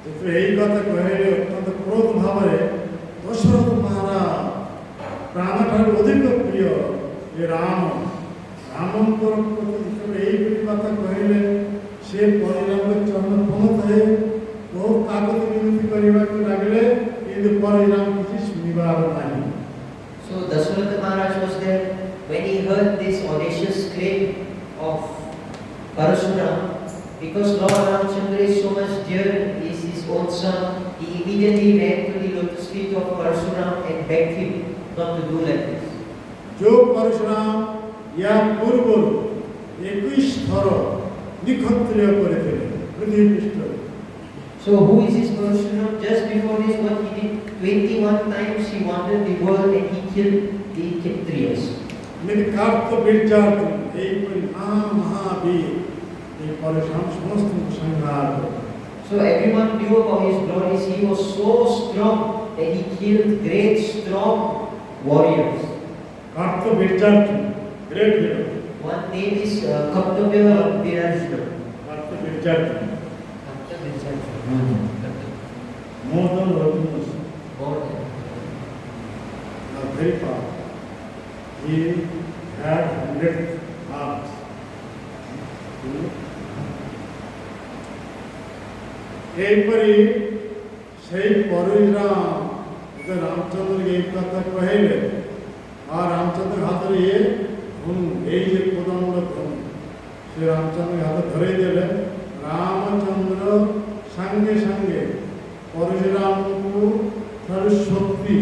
ଯେତେବେଳେ ଏଇ କଥା କହିଲେ ଅତ୍ୟନ୍ତ କ୍ରୋଧ ଭାବରେ ଦଶରଥ ମହାରାଜ ପ୍ରାଣଠାରୁ ଅଧିକ ପ୍ରିୟ ଏ ରାମଙ୍କର ଯେତେବେଳେ ଏଇଭଳି କଥା କହିଲେ ସେ ପରିରାମର ଚରଣ ପହଁଥାଏ ବହୁତ କାଗଜ ବିନତି କରିବାକୁ ଲାଗିଲେ କିନ୍ତୁ ପରିରାମ କିଛି ଶୁଣିବାର ନାହିଁ।
So Dasharatha Maharaj was there when he heard this audacious claim of Parashurama. Because Lord Ramchandra is so much dear, he is his own son, he immediately ran to the lotus feet of Parashurama and begged him not to do like this.
जो परशुराम या पूर्व 21 थर निखत्रिय करथिले पृथ्वी पृष्ठ।
So who is this Parashurama? Just before this what he did, 21 times he wandered the world and he killed the Kshatriyas.
मेरे कार्त बिरजार्जुन एक महावीर ये परशुराम समस्त संहार करे।
So everyone knew about his glories. He was so strong that he killed great strong warriors.
Kartavirya Arjun great hero.
One name is Kaptavya Virajna.
Kartavirya Arjun
More
more than Raghunas,
than.
very far. He had 100 arms. ଏହିପରି ସେଇ ପରିରାମ ରାମଚନ୍ଦ୍ର ଏଇ କଥା କହିଲେ ଆଉ ରାମଚନ୍ଦ୍ର ହାତରେ ଇଏ ଏଇ ଯେ କୋଦଣ୍ଡ ସେ ରାମଚନ୍ଦ୍ର ହାତ ଧରେଇ ଦେଲେ ରାମଚନ୍ଦ୍ର ସାଙ୍ଗେ ସାଙ୍ଗେ ପରିରାମକୁ ଠାରୁ ଶକ୍ତି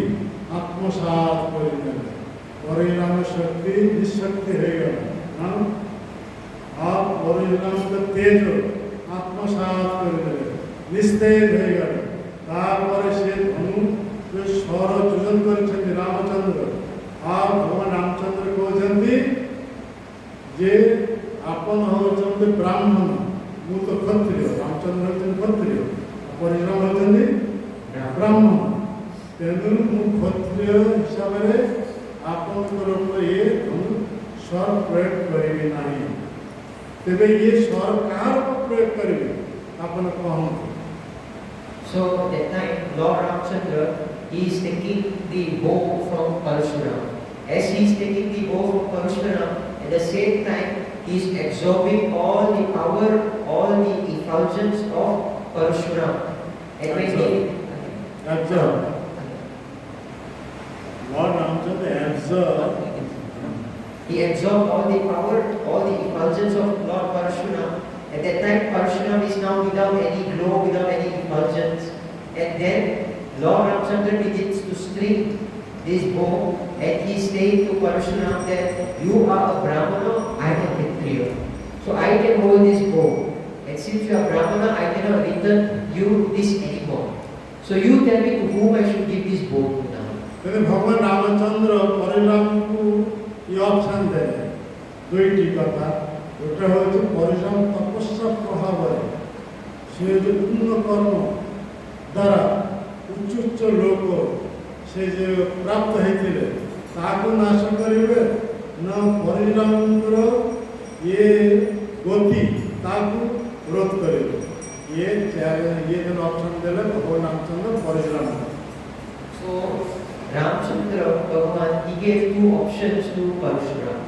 ଆତ୍ମସାତ କରିଦେଲେ ପରିରାମ ଶକ୍ତି ନିଶକ୍ତି ହେଇଗଲା ଆଉ ପରିରାମଙ୍କ ତେଜ ଆତ୍ମସାତ କରିଦେଲେ निस्तेज होगा तापर से धनु जो स्वर जुजन कर रामचंद्र आ भगवान रामचंद्र कहते जे आपन होचंद ब्राह्मण मु तो क्षत्रिय रामचंद्र होचंद क्षत्रिय परिश्रम होचंद ब्राह्मण तेनु मु क्षत्रिय हिसाब रे आपनकर ऊपर ये धनु स्वर प्रयोग करिवे नाही तेबे ये स्वर कार प्रयोग करिवे आपन कहूं।
So at that time, Lord Ramchandra, he is taking the bow from Parashurama. As he is taking the bow from Parashurama, at the same time, he is absorbing all the power, all the effulgence of Parashurama. And when
Lord Ramchandra absorbed.
He absorbed all the power, all the effulgence of Lord Parashurama. At that time, Parashurama is now without any glow, without any effulgence. And then Lord Ramchandra begins to string this bow and he says to Parashurama that you are a Brahmana, I am a Kshatriya. So I can hold this bow. And since you are Brahmana, I cannot return you this anymore. So you tell me to whom I should give this bow to now.
Then Bhagavan Ramachandra Parashurama ये option दे दुईटी कथा गोटे हूँ परिश्रम तपस्या प्रभाव से जो पूर्ण कर्म द्वारा उच्च उच्च लोक से जो प्राप्त होते नाश करेंगे न परिश्रम ये गति रोध करेंगे ये जो ऑप्शन देले भगवान रामचंद्र परिश्रम।
So Ramchandra Bhagavan, he gave two options to Parashurama.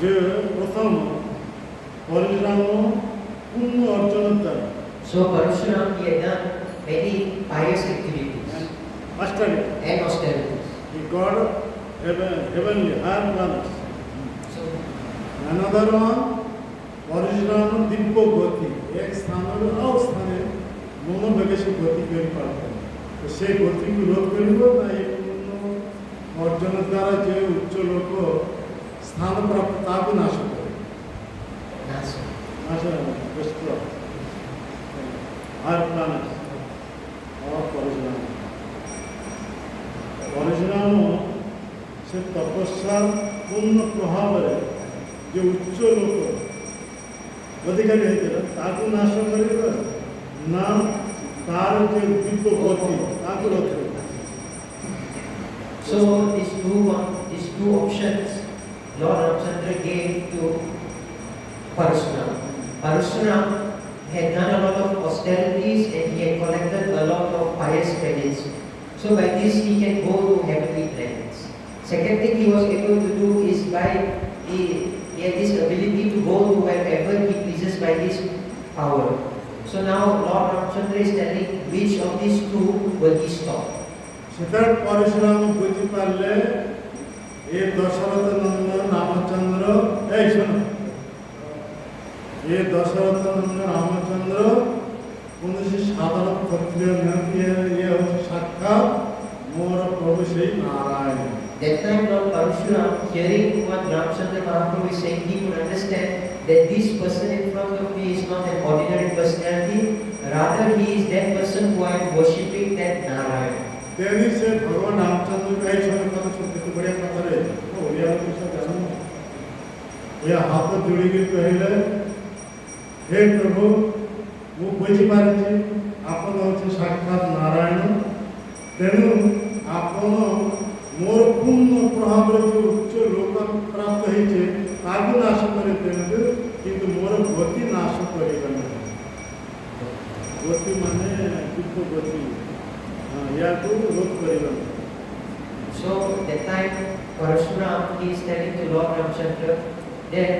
जो प्रथम परिश्रम पूर्ण अर्जन द्वारा
So Parashurama, he had done many pious activities and austerities.
He got heavenly higher planets.
So
Another one, परिश्रम दिव्य गति एक स्थान और स्थान मनोवेगश गति कर पाते हैं। से गति को रोध कर अर्जन द्वारा जो उच्च लोक स्थान प्राप्त ताकू नाश करे
नाश
नाश विश्व आर प्लानेट और परशुराम से तपस्या पूर्ण प्रभाव जो उच्च लोक अधिकारी होता ताकू नाश कर ना तार जो दिव्य गति ताकू रोध कर
So these two options Lord Ramchandra gave to Parashuram. Parashuram had done a lot of austerities and he had collected a lot of pious credits. So by this he can go to heavenly planets. Second thing he was able to do is he had this ability to go to wherever he pleases by his power. So now Lord Ramchandra is telling which of these two will he stop.
সেটার পরশুরাম বুঝি পারলে এ দশরথ নন্দন রামচন্দ্র এই শোনো এ দশরথ নন্দন রামচন্দ্র কোন সাধারণ ক্ষত্রিয় ইয়ে হচ্ছে সাক্ষাৎ মোর প্রভু সেই Narayan.
That time Lord Parashuram, hearing what Ramchandra Mahaprabhu is saying, he could understand that this person in front of me is not an ordinary personality, rather he is that person who I am worshipping, that Narayan.
तेरी से भगवान रामचंद्र का ही समय कथा सुनते तो बढ़िया कथा रहे तो ओडिया में सब जानो ये हाथ जोड़ी के कहले हे प्रभु वो बुझी पारे आपन होचे साक्षात नारायण तेणु आपन मोर पूर्ण प्रभाव जो उच्च लोक प्राप्त होइछे ताकू नाश करे तेणु किंतु मोर गति नाश करिबा नहीं गति माने किंतु गति
So that time Parashuram he is telling to Lord Ramchandra that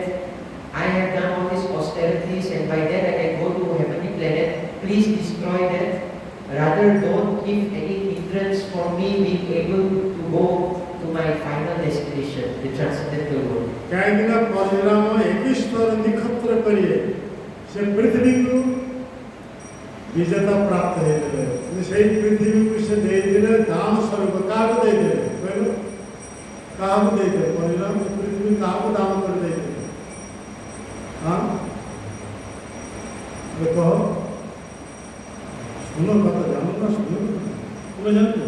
I have done all these austerities and by that I can go to heavenly planet. Please destroy that. Rather don't give any hindrance for me being able to go to my final destination, the transcendental world.
कहीं ना परशुराम एक स्तर निखत्र करिए से पृथ्वी को विजेता प्राप्त है से पृथ्वी को से दे दिले दान स्वरूप काग दे दिले कहलो काग दे दिले परशुराम पृथ्वी काग दान कर दे दिले हां देखो सुनो कथा जानो ना सुनो तुम्हें जानते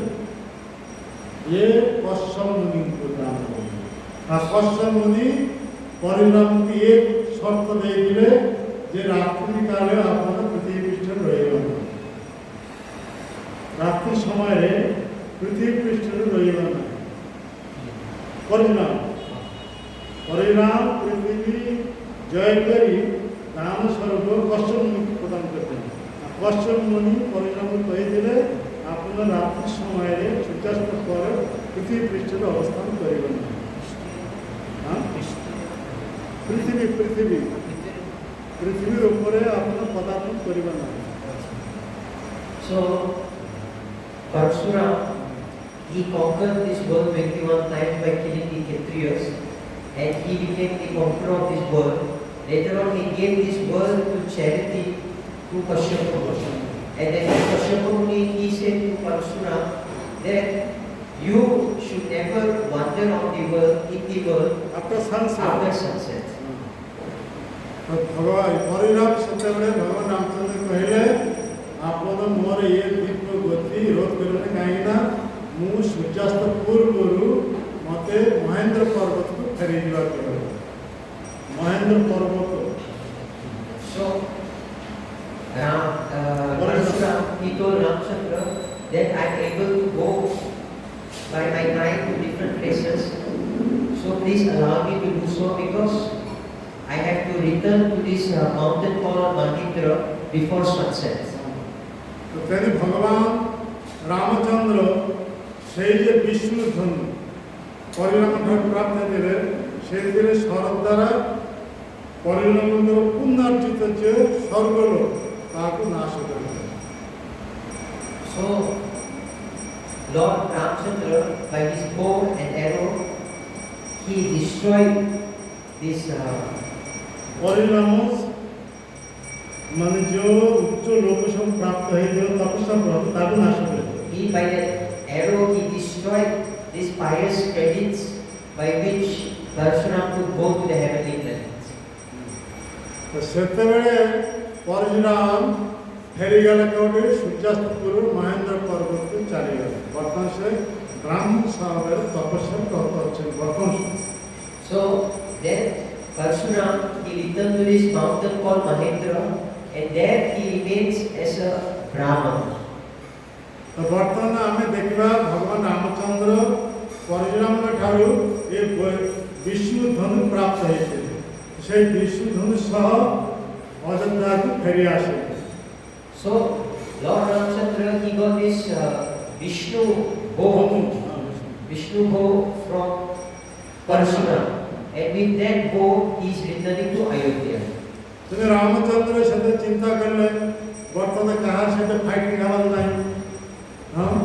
ये कश्यप मुनि को दान कर कश्यप मुनि परशुराम की एक शर्त दे दिले जे रात्रि काले आपन पृथ्वी पृष्ठ रहिबा रात्रि समय रे पृथ्वी पृष्ठ रहिबा ना परशुराम पृथ्वी जय करी दान स्वरूप कश्यप मुनि प्रदान करते कश्यप मुनि परशुराम को कहि दिले आपन रात्रि समय रे सूर्यास्त पर पृथ्वी पृष्ठ अवस्थान करिबा ना हां पृथ्वी पृथ्वी ऊपर अपना पदार्पण करिबा ना।
So Parashuram he conquered this world 21 times by killing the Kshatriyas and he became the conqueror of this world. Later on he gave this world to charity to Kashyapa Muni. And then Kashyapa Muni he said to Parashuram that you should never wander on the world in the world
after sunset. भगवान परिणाम सत्यबले भगवान रामचंद्र कहले आपन मोर ये दिव्य गति रोध करने काहे ना मु सूर्यास्त पूर्वरु मते महेंद्र पर्वत को फेरी दिवा करो महेंद्र पर्वत
so Parashuram he told Ramchandra that I am able to go by my night to different places, so please allow me to do so because I have to return to this mountain called Mahindra before sunset.
तो तेरे भगवान रामचंद्र से जे विष्णु धन परिणाम प्राप्त दिले से दिले स्वर्ग द्वारा परिणाम पुनर्जित जे स्वर्गलोक ताकू नाश करे
So Lord Ramchandra by his bow and arrow he destroyed this
परिणाम मान जो उच्च लोक सब प्राप्त है जो तपस्या प्राप्त ताकू नाश करे
he by that arrow he destroyed these pious credits by which Parshuram could go to the heavenly planets.
तो सेतेबेले परशुराम फेरीगले कोटे सूर्यास्त पूर्व महेंद्र पर्वत को चली गए बर्तन से ब्राह्मण सागर तपस्या करते अच्छे बर्तन
So then Parshuram he returned to this mountain called Mahendra, and there he remains as a Brahman.
तो वर्तमान आमे देखिबा भगवान रामचंद्र परशुराम ठारू ए विष्णु धनु प्राप्त होइछे से विष्णु धनु सह अयोध्या को फेरी आसे
So Lord Ramchandra he got this Vishnu bow from Parshuram, and with that bow he is returning to Ayodhya.
तो रामचंद्र से चिंता कर ले वर्तमान कहाँ से फाइटिंग हवन नहीं हाँ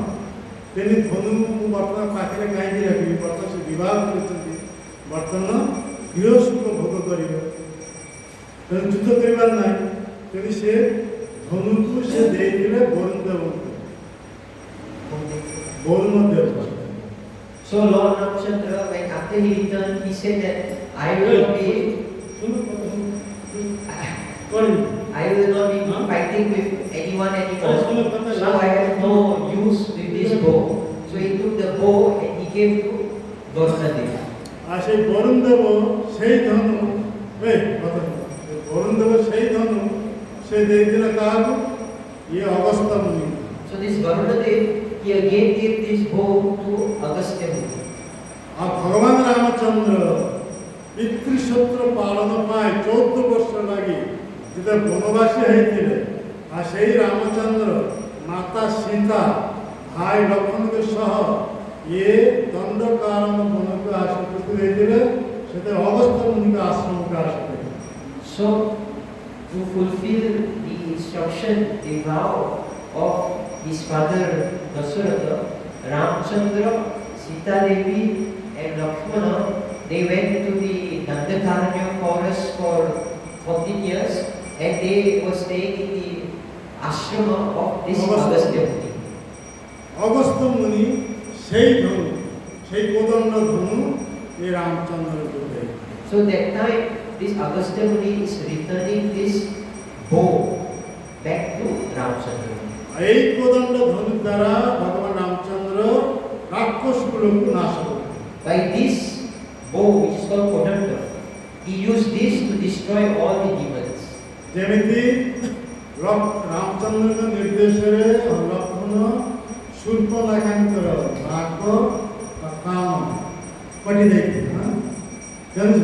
तेनी धनु वर्तमान पाखे कहीं भी रखी वर्तमान से विवाह करते वर्तमान गृह सुख भोग करिवे तेन युद्ध करिवार नहीं तेनी से धनु को से दे दिले वरुण देव
So Lord Ramchandra, when after he returned, he said that I will not be fighting with anyone anymore. So I have no use with this bow. So he took the bow and he gave to Gosnadeva.
आशे वरुण देव से धनु वरुण देव से धनु से दे दिले काग ये अगस्त्य मुनि
So this Varunadev, he again gave this bow to Agastya Muni.
आप भगवान रामचंद्र पितृक्षेत्र पालन पाए 14 वर्ष लगी जिते वनवासी होते आ से रामचंद्र माता सीता भाई लक्ष्मण के सह ये दंडकारण वन को आश्रम देते से अगस्त्य मुनि के आश्रम का आश्रम.
So to fulfill the instruction, the vow of his father Dasharatha, Ramchandra, Sita Devi and Lakshmana, they went to the Dandakaranya forest for 14 years and they were staying in the ashrama of this Agastya Muni.
Agastya मुनि से धनु से कोदंड धनु ये रामचंद्र को दे.
So that time this Agastya Muni is returning this bow back to Ramchandra.
एक कोदंड धनु द्वारा भगवान रामचंद्र राक्षस कुल को नाश कर.
By this bow, which is called Kodanda, he used this to destroy all the demons.
जेमिति Ramchandra के निर्देश रे लक्ष्मण शूर्पणखांकर नाक काम पटी देखि हां जानछ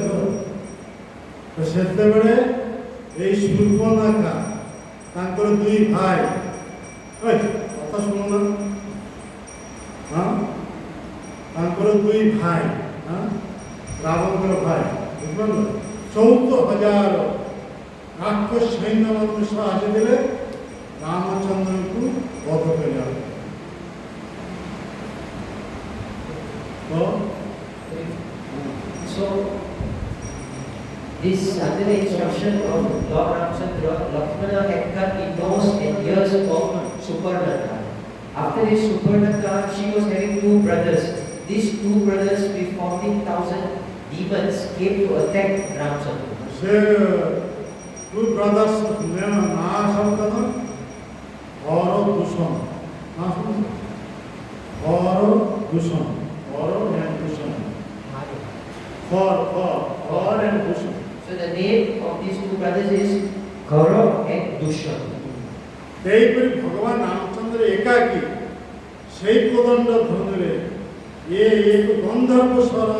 तो सेते बेले ए शूर्पणखा तांकर दुई भाई ओय कथा सुनो ना हां तांकर दुई भाई हां रावण भाई बुझलो 14,000 राक्षस सैन्य मनुष्य सह आसिले रामचंद्र को वध करिया.
So, this under the instruction of Lord Ramchandra, Lakshmana had cut the nose and ears of Suparnaka. After this Suparnaka, she was having two brothers. These two brothers with 14,000 demons came to attack Ramchandra.
से two brothers ने ना शब्द ना और दुश्मन ना सुन और दुश्मन and दुश्मन और and दुश्मन.
So the name of these two brothers is Gaurav and Dushman.
तेईपरि भगवान रामचंद्र एकाकी से कोदंड धनुरे ये एक गंधर्व स्वर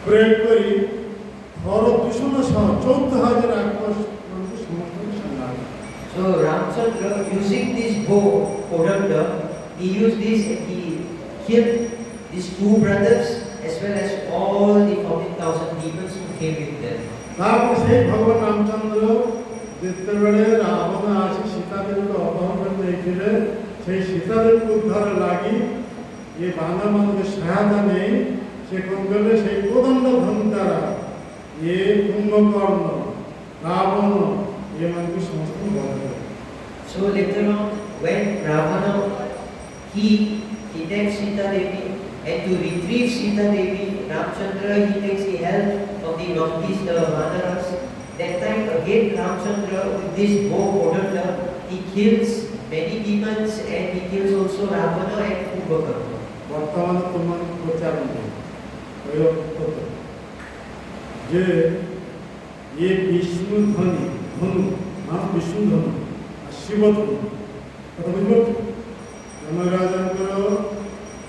प्रयोग करी और दुश्मन सह 14,000 राक्षस समस्त संहार.
So Ramchandra, using this bow Kodanda, he used this and he killed these two brothers as well as all the 14,000 demons who came with them.
तापर से भगवान रामचंद्र जितने बड़े रावण आसी सीता देवी को अपहरण कर देखे से सीता देवी को उद्धार लागी ये बानर मन के सहायता नहीं से कौन कर ले से कोदंड धनु द्वारा ये कुंभकर्ण रावण ये मन की समस्त बंद.
So later on, when Ravana he takes Sita Devi, and to retrieve Sita Devi, Ramchandra, he takes the help of the donkeys, the Vanaras. That time again Ramchandra with this bow Kodanda, he kills many demons and he kills also Ravana and Kumbhakarna.
বর্তমানে তোমার প্রচারণ যে ये विष्णु धनु धनु हाँ विष्णु धनु शिव धनु कथा बुझल यमराजंकर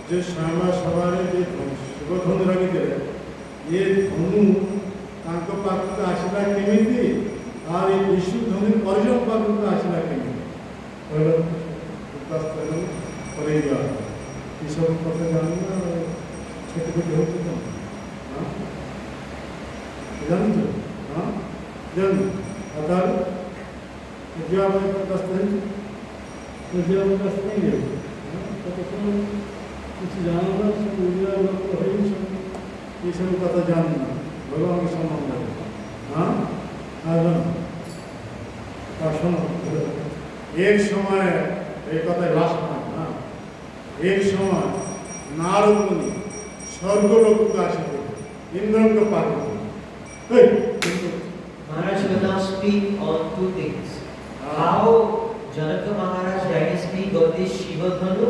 जे श्यामा सवारे जे शिव धनु लगी ये धनु तांको पाखक आसला केमिति और ये विष्णु धनु परिजन पाखक आसला केमिति कहलो उपास्तन करेगा ये सब कथा जानना छोटे छोटे होते तो हाँ जानते हाँ जन अगर जो आप दस्ते तो जो आप दस्ते हैं तो कुछ जानना सब दुनिया लोग तो है ही सब ये सब कथा जानना भगवान के समान है हाँ और सुनो एक समय एक कथा लास्ट में हाँ एक समय नारद मुनि स्वर्गलोक का आशिक इंद्र के पास
Maharaj will now speak on two things. How Janaka Maharaj dynasty got this Shiva Dhanu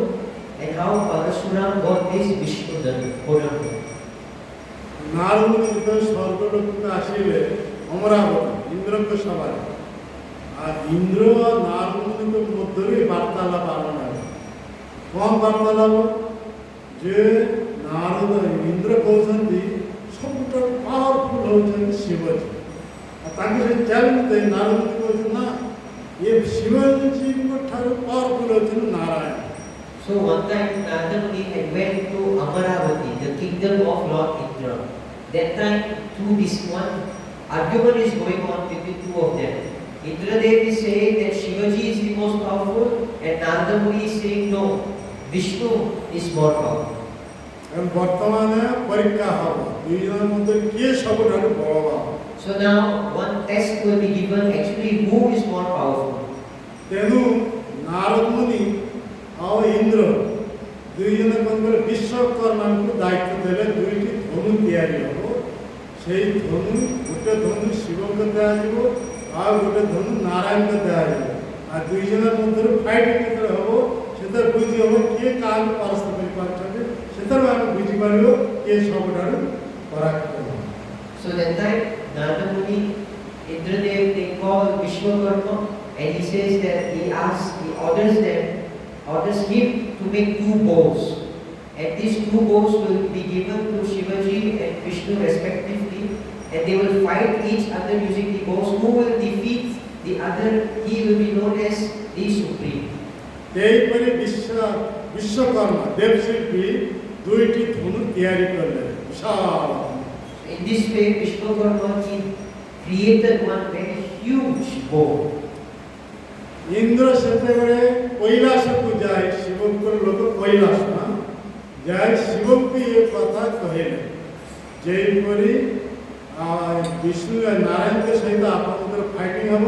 and how Parasuram got this Vishnu Dhanu.
Narad मुनि तो स्वर्गलोक का आशिक अमरावती इंद्र के सवार আর ইন্দ্র আর নারদের মধ্যে বার্তালাপ আরম্ভ হয় কম বার্তালাপ যে নারদ ইন্দ্র কৌশলী ସବୁଠାରୁ ପାୱାରଫୁଲ୍ ହେଉଛନ୍ତି ଶିବଜୀ ଆଉ ତାଙ୍କୁ ସେ ଚ୍ୟାଲେଞ୍ଜ ଦେଇ ନାରଦ କହୁଛନ୍ତି ନା ଏ ଶିବଜୀଙ୍କ ଠାରୁ ପାୱାରଫୁଲ୍ ହେଉଛନ୍ତି Narayan.
So one time Narada Muni had went to Amaravati, the kingdom of Lord Indra. That time this one argument is going on between two of them. Indradev is saying that Shivaji is the most powerful and Narada Muni is saying no, Vishnu is more powerful.
বর্তমানে পরীক্ষা হবে দুইজনের মধ্যে কে সবথেকে বড় হবে।
So now one test will be given actually who is more powerful.
তেনু Narad মুনি আর ইন্দ্র দুইজনে কোন করে বিশ্বকর্মাকে দায়িত্ব দেলে দুইটি ধনু তৈরি হবে সেই ধনু গোটে ধনু শিবকে দেওয়া যাব আর গোটে ধনু নারায়ণকে দেওয়া যাব আর দুইজনের মধ্যে ফাইট যেতে হবে সেটা বুঝি হবে কে কাকে পরাস্ত করে পারছে সেটার আমি বুঝি পারব কে সবটার পরাক্রম।
So that time Narada Muni, Indradev, they call Vishwakarma and he says that he orders him to make two bows and these two bows will be given to Shivaji and Vishnu respectively and they will fight each other using the bows. Who will defeat the other, he will be known as the Supreme.
এইপরি Vishwakarma দেবশিল্পী দুইটি ধনু তৈরি করলেন বিশাল।
In this way Vishwakarma he created one very huge bow.
Indra সেতেবেলে কৈলাসକୁ যায় শিবଙ୍କର লোক কৈলাস না যায় শিবকে এই কথা কহিলেন যেইপরি বিষ্ণু আর নারায়ণকে সহিত আপনাদের ফাইটিং হব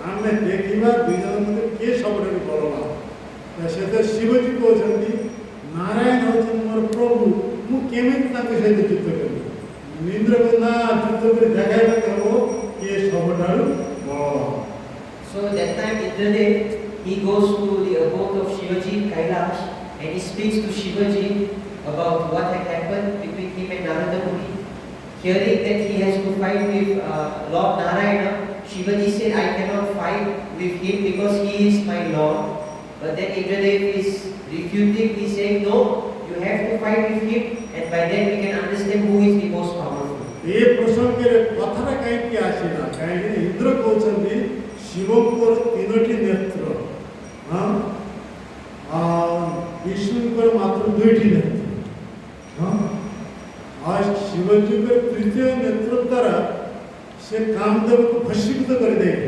ଆମେ ଦେଖିବା ଦୁଇ ଜଣ ମଧ୍ୟରେ କିଏ ସବୁଠାରୁ ବଡ଼ ହେବ ସେଥିରେ ଶିବଜୀ କହୁଛନ୍ତି ନାରାୟଣ ହେଉଛନ୍ତି ମୋର ପ୍ରଭୁ ମୁଁ କେମିତି ତାଙ୍କ ସହିତ ଯୁଦ୍ଧ କରିବି ଇନ୍ଦ୍ର ନା ଯୁଦ୍ଧ କରି ଦେଖାଇବାକୁ ହେବ କିଏ ସବୁଠାରୁ ବଡ଼ ହେବ।
So that time Indradev he goes to the abode of Shivaji Kailash and he speaks to Shivaji about what had happened between him and Narada Muni. Hearing that he has to fight with Lord Narayana, Shivaji said, I cannot fight with him because he is my Lord. But then Indradev is refuting, he is saying, no, you have to fight with him and by then we can understand who is the most powerful.
এই প্রসঙ্গের কথাটা কাইকি আসে না কারণ ইন্দ্র কৌশলী শিবঙ্কর তিনটি নেত্র হ্যাঁ আর বিষ্ণুঙ্কর মাত্র দুইটি নেত্র হ্যাঁ আর শিবজীকে তৃতীয় নেত্র দ্বারা সে কামদেবকে ভস্মীভূত করে দেয়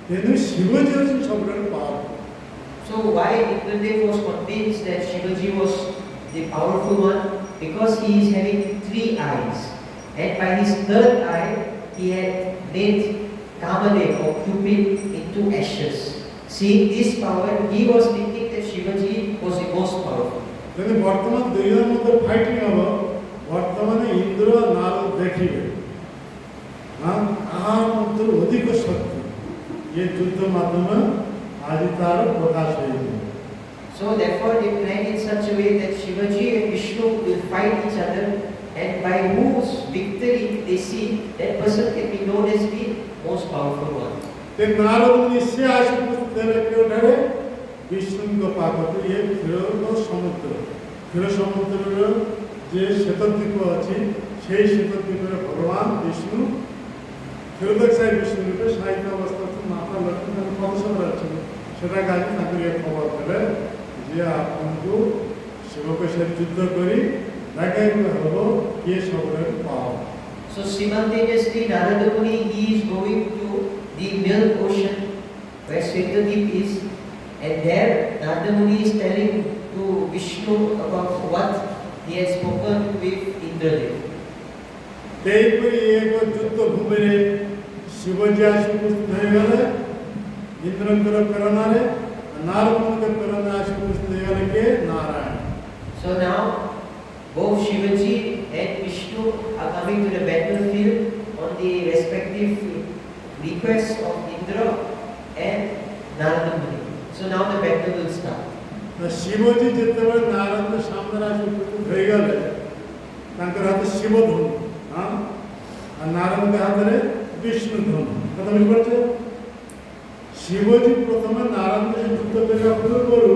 তেমনি শিবজি হচ্ছেন সবটার powerful.
So why Indradev was convinced that Shivaji was the powerful one? Because he is having 3 eyes and by his third eye he had made Kamadev or Cupid into ashes. Seeing this power, he was thinking that Shivaji was the most powerful.
বর্তমান দুইজনের মধ্যে fighting হলো, বর্তমানে ইন্দ্র আর নারদ দেখিবে কার মধ্যে অধিক শক্তি, এই যুদ্ধের মাধ্যমে আজ তার প্রকাশ হয়ে যাবে।
So therefore they planned in such a way that Shivaji and Vishnu will fight each other, and by whose victory they see that person can be known as the most powerful one.
ते नारद मुनि से आशीर्वाद देवे के उठावे विष्णु को पाकते ये ক্ষীর সমুদ্রের যে শ্বেতদ্বীপ আছে সেই শ্বেতদ্বীপের ভগবান বিষ্ণু ক্ষীরোদকসাই বিষ্ণু রূপে সাহিত্য অবস্থাতে মাথা লক্ষ্মী প্রদর্শন আছে, সেটা কাজে তাকে খবর পেলে যে আপনাকে শিবকেশের যুদ্ধ করি দেখাই হব কে সবরের পাওয়া।
So simultaneously Narada Muni, he is going to the milk ocean where Shwetadeep is, and there Narada Muni is telling to Vishnu about what he has spoken with Indradev.
तेईपरी एक युद्ध भूमि रे शिवजी आशीर्वाद दे गले इंद्रंकर करना रे नारद के करना आशीर्वाद दे गले के Narayan.
So now both Shivaji and Vishnu are coming to the battlefield on the respective requests of Indra and Narada Muni. So now the battle will start.
तो शिवजी जितने नारद के सामने आशीर्वाद दे गले तांकर हाथ शिव धनु हाँ और नारद के हाथ रे विष्णु धनु कथा बुझ पड़ছে शिवजी प्रथम नारद के युद्ध करने पूर्व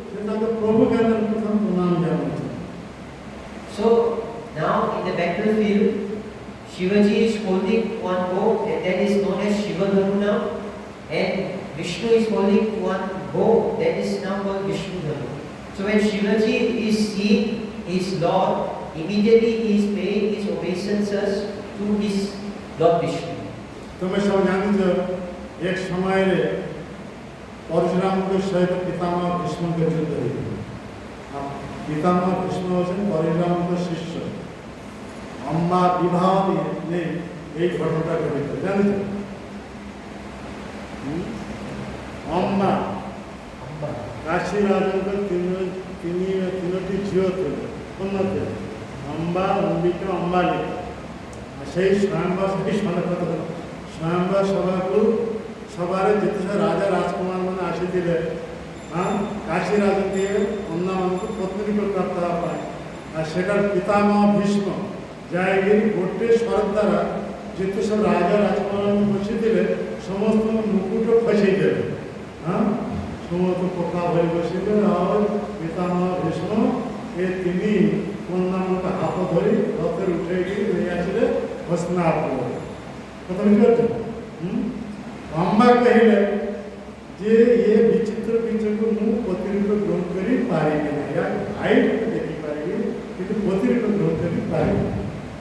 से तांकर प्रभु के नाम प्रथम नाम जाना।
So now in the battlefield, Shivaji is holding one bow, and that is known as Shiva Dhanu now, and Vishnu is holding one bow, that is now called Vishnu Dhanu. So when Shivaji is seeing his Lord, immediately he is paying his obeisances to his Lord Vishnu.
तुम्हें सब जानते हो एक समय रे परशुराम के सहित पितामह भीष्म के युद्ध हुई। पितामह भीष्म होते परशुराम के शिष्य अम्बा विवाह ने एक घटना घटित जानते अम्बा काशी राजा के तीनोटी झील थे कौन थे अम्बा अंबिका अम्बालिका সেই স্বয়ংবর সেই স্বয়ংবর সভাକୁ সভারে যেতে রাজা রাজকুমার মানে আসিଥିଲେ কাশী রাজা দিয়ে ଅନ୍ୟମାନଙ୍କୁ ପ୍ରତିନିଧିତ୍ୱ ପ୍ରାପ୍ତ ହେବା ପାଇଁ আর সেটার পিতামহ ভীষ্ম ଯାଇକିରି ଗୋଟେ ସ୍ୱର ଦ୍ୱାରା ଯେତେ ସବୁ ରାଜା ରାଜକୁମାରମାନେ ବସିଥିଲେ ସମସ୍ତଙ୍କୁ ମୁକୁଟ ଖସେଇ ଦେଲେ ସମସ୍ତ ପକ୍କା ଭରି ବସିଥିଲେ ଆଉ ପିତାମହ ଭୀଷ୍ମ ଏ ତିନି କନ୍ୟାମାନଙ୍କ ହାତ ଧରି ରଥରେ ଉଠେଇକି ନେଇ ଆସିଲେ हस्तिनापुर कथा बुझे अम्बा कहले जे ये विचित्र विचय को मु प्रतिरूप ग्रहण करी पारि ना या हाइट देखि पारि किंतु प्रतिरूप ग्रहण करी पारि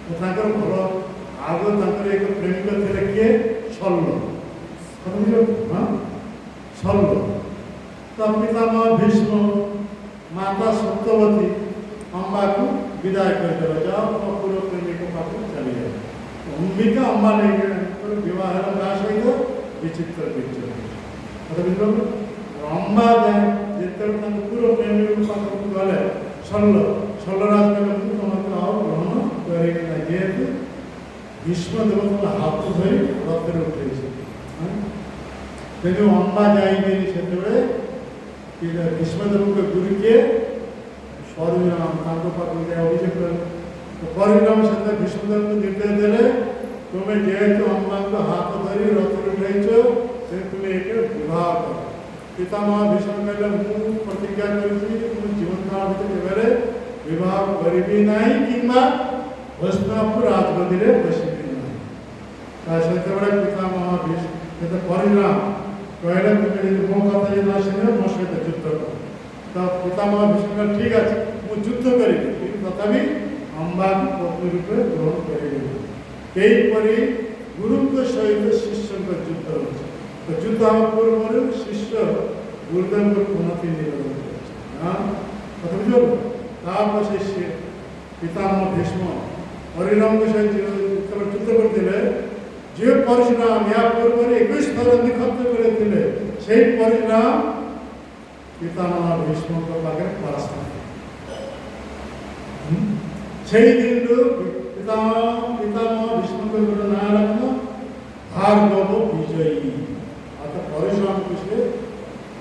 तो ताकर भल आगो ताकर एक प्रेमिक थिले के छल्ल कथा बुझे छल्ल तो पितामह भीष्म माता सत्यवती अम्बा को विदाय कर दिया जाओ पूर्व प्रेमिक पास चली जाओ अंबिका अम्बा लेके विवाह दास सहित विचित्र विचय अम्बा जाए जिते पूर्व प्रेमी पास गले शल्यराज तुमको आओ ग्रहण करेगा जेहेतु भीष्म देव तुम हाथ धरी रथर उठे तेणु अम्बा जाइए से भीष्मदेव के गुरु के परशुराम पाक अभिषेक तो परशुराम से भीष्मदेव को निर्देश देले तुम्हें जेहेतु अम्बा को हाथ धरी रथ उठाइच से तुम्हें एक विवाह कर पितामह भीष्म कहले मु प्रतिज्ञा करी जीवन काल भर विवाह करी ना कि हस्तिनापुर राजगदी में बसबी ना से पितामह भीष्म परशुराम कहले तुम्हें मो कथा न शुणे मो सहित युद्ध कर तो पितामह भीष्म ठीक है मु युद्ध करी तथापि अम्बा पत्नी रूपे ग्रहण करी गुरु सहित शिष्य युद्ध होती तो युद्ध हम पूर्व शिष्य गुरुदेव को पुनः निवेदन कथा बुझ से पितामह भीष्म हरिराम के सहित युद्ध करते जे परशुराम या पूर्व 21 थर निखत्य करते परशुराम पितामह भीष्म पाखे परास्त সেই দিনରୁ ପିତାମହ ଭୀଷ୍ମଙ୍କ ନାଁ ରଖ ଭାର୍ଗବ ବିଜୟୀ ଅର୍ଥାৎ ପରଶୁରାମଙ୍କୁ ସେ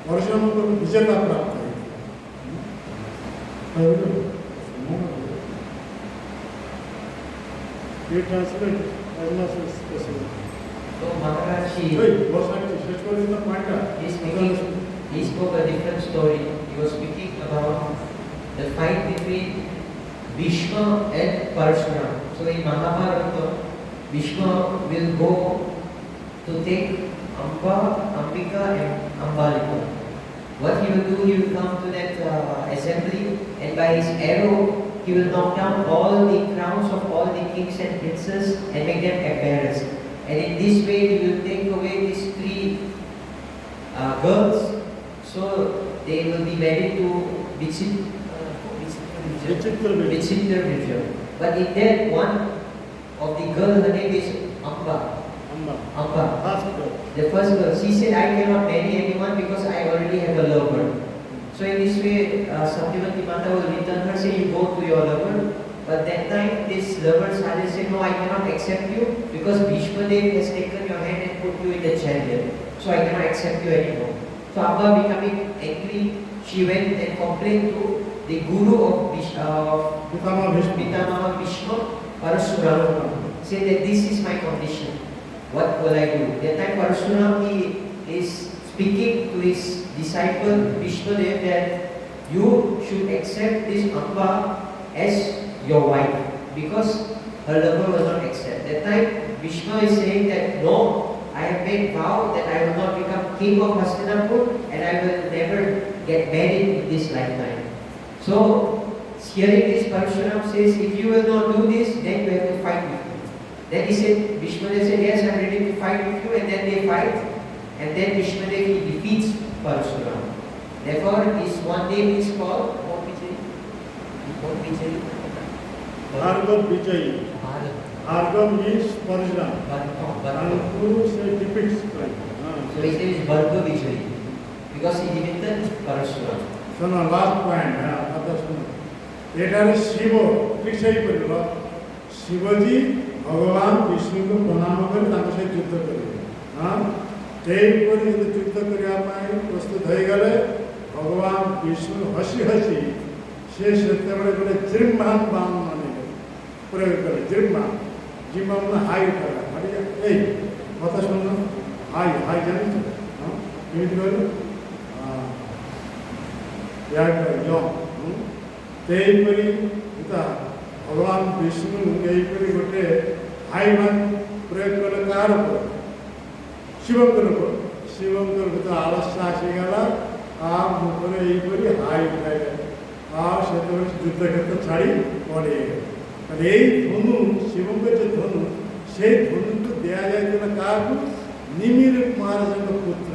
ପରଶୁରାମଙ୍କ ବିଜେତା ପ୍ରାପ୍ତ ହେଇଥିଲା। translate as much as possible.
So Maharaji, he spoke a different story. He was speaking about the fight between Bhishma and Parashuram. So in Mahabharata, Bhishma will go to take Ambika and Ambalika. What he will do, he will come to that assembly, and by his arrow, he will knock down all the crowns of all the kings and princes and make them embarrassed. And in this way, he will take away these three girls, so they will be married to Vichitra. But in that, one of the girls, her name is Amba. The first girl, she said, I cannot marry anyone because I already have a lover. So in this way, Satyavanti Mata will return her, say, you go to your lover. But that time, this lover started saying, no, I cannot accept you because Bhishma Dev has taken your hand and put you in the chariot. So I cannot accept you anymore. So Amba, becoming angry, she went and complained to the guru of Pitamaha Bhishma, Parashuram, said that this is my condition. What will I do? That time Parashuram, he is speaking to his disciple Vishnudev that you should accept this Amba as your wife because her lover will not accept. That time Vishnu is saying that no, I have made vow that I will not become king of Hastinapur and I will never get married in this lifetime. So hearing this, Parashuram says, if you will not do this, then you have to fight with me. Then he said, Vishnudev said, yes, I am ready to fight with you, and then they fight. And then Vishnudev, he defeats Parashuram. Therefore, this one name is called
Bhargava Vijay. Bhargava means Parashuram. And Guru says defeats.
So his name is Bhargava Vijay because he defeated Parashuram.
So now last point. एटारे Shiv ठीक सही परिलो शिवजी भगवान विष्णु को प्रणाम कर तांको से युद्ध करिले हां तेई परि युद्ध करिया पाए प्रस्तुत होई गले भगवान विष्णु हसी हसी से सेते बळे गोटे जिम्मान बाण माने प्रयोग करे जिम्मान जिम्मान हाई करा माने ए कथा सुनो हाई हाई जानि हां केमिति कहलो या यो तेईपरी भगवान विष्णु यहीपरी गोटे हाई मान प्रयोग कले कार शिवंकर को शिवंकर को आलस्य आसीगला आ मुखरे यहीपरी हाई उठाए आ से युद्ध क्षेत्र छाड़ी पड़े अरे धनु शिवंकर जो धनु से धनु को दिया जाए कार को निमिर महाराज का पुत्र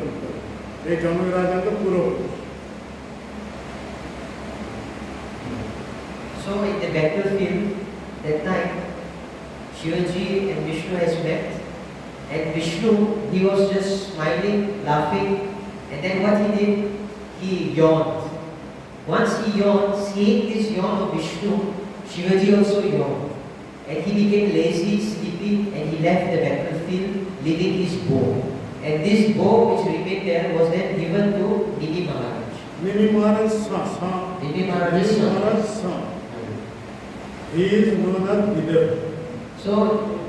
एक जनक राजा का पूर्व.
So in the battlefield, that time, Shivaji and Vishnu has met, and Vishnu, he was just smiling, laughing, and then what he did, he yawned. Once he yawned, seeing this yawn of Vishnu, Shivaji also yawned, and he became lazy, sleepy, and he left the battlefield, leaving his bow. And this bow which remained there was then given to Nimi Maharaj.
Nimi Maharaj
Nimi Maharaj's son.
He is known as Vidar.
So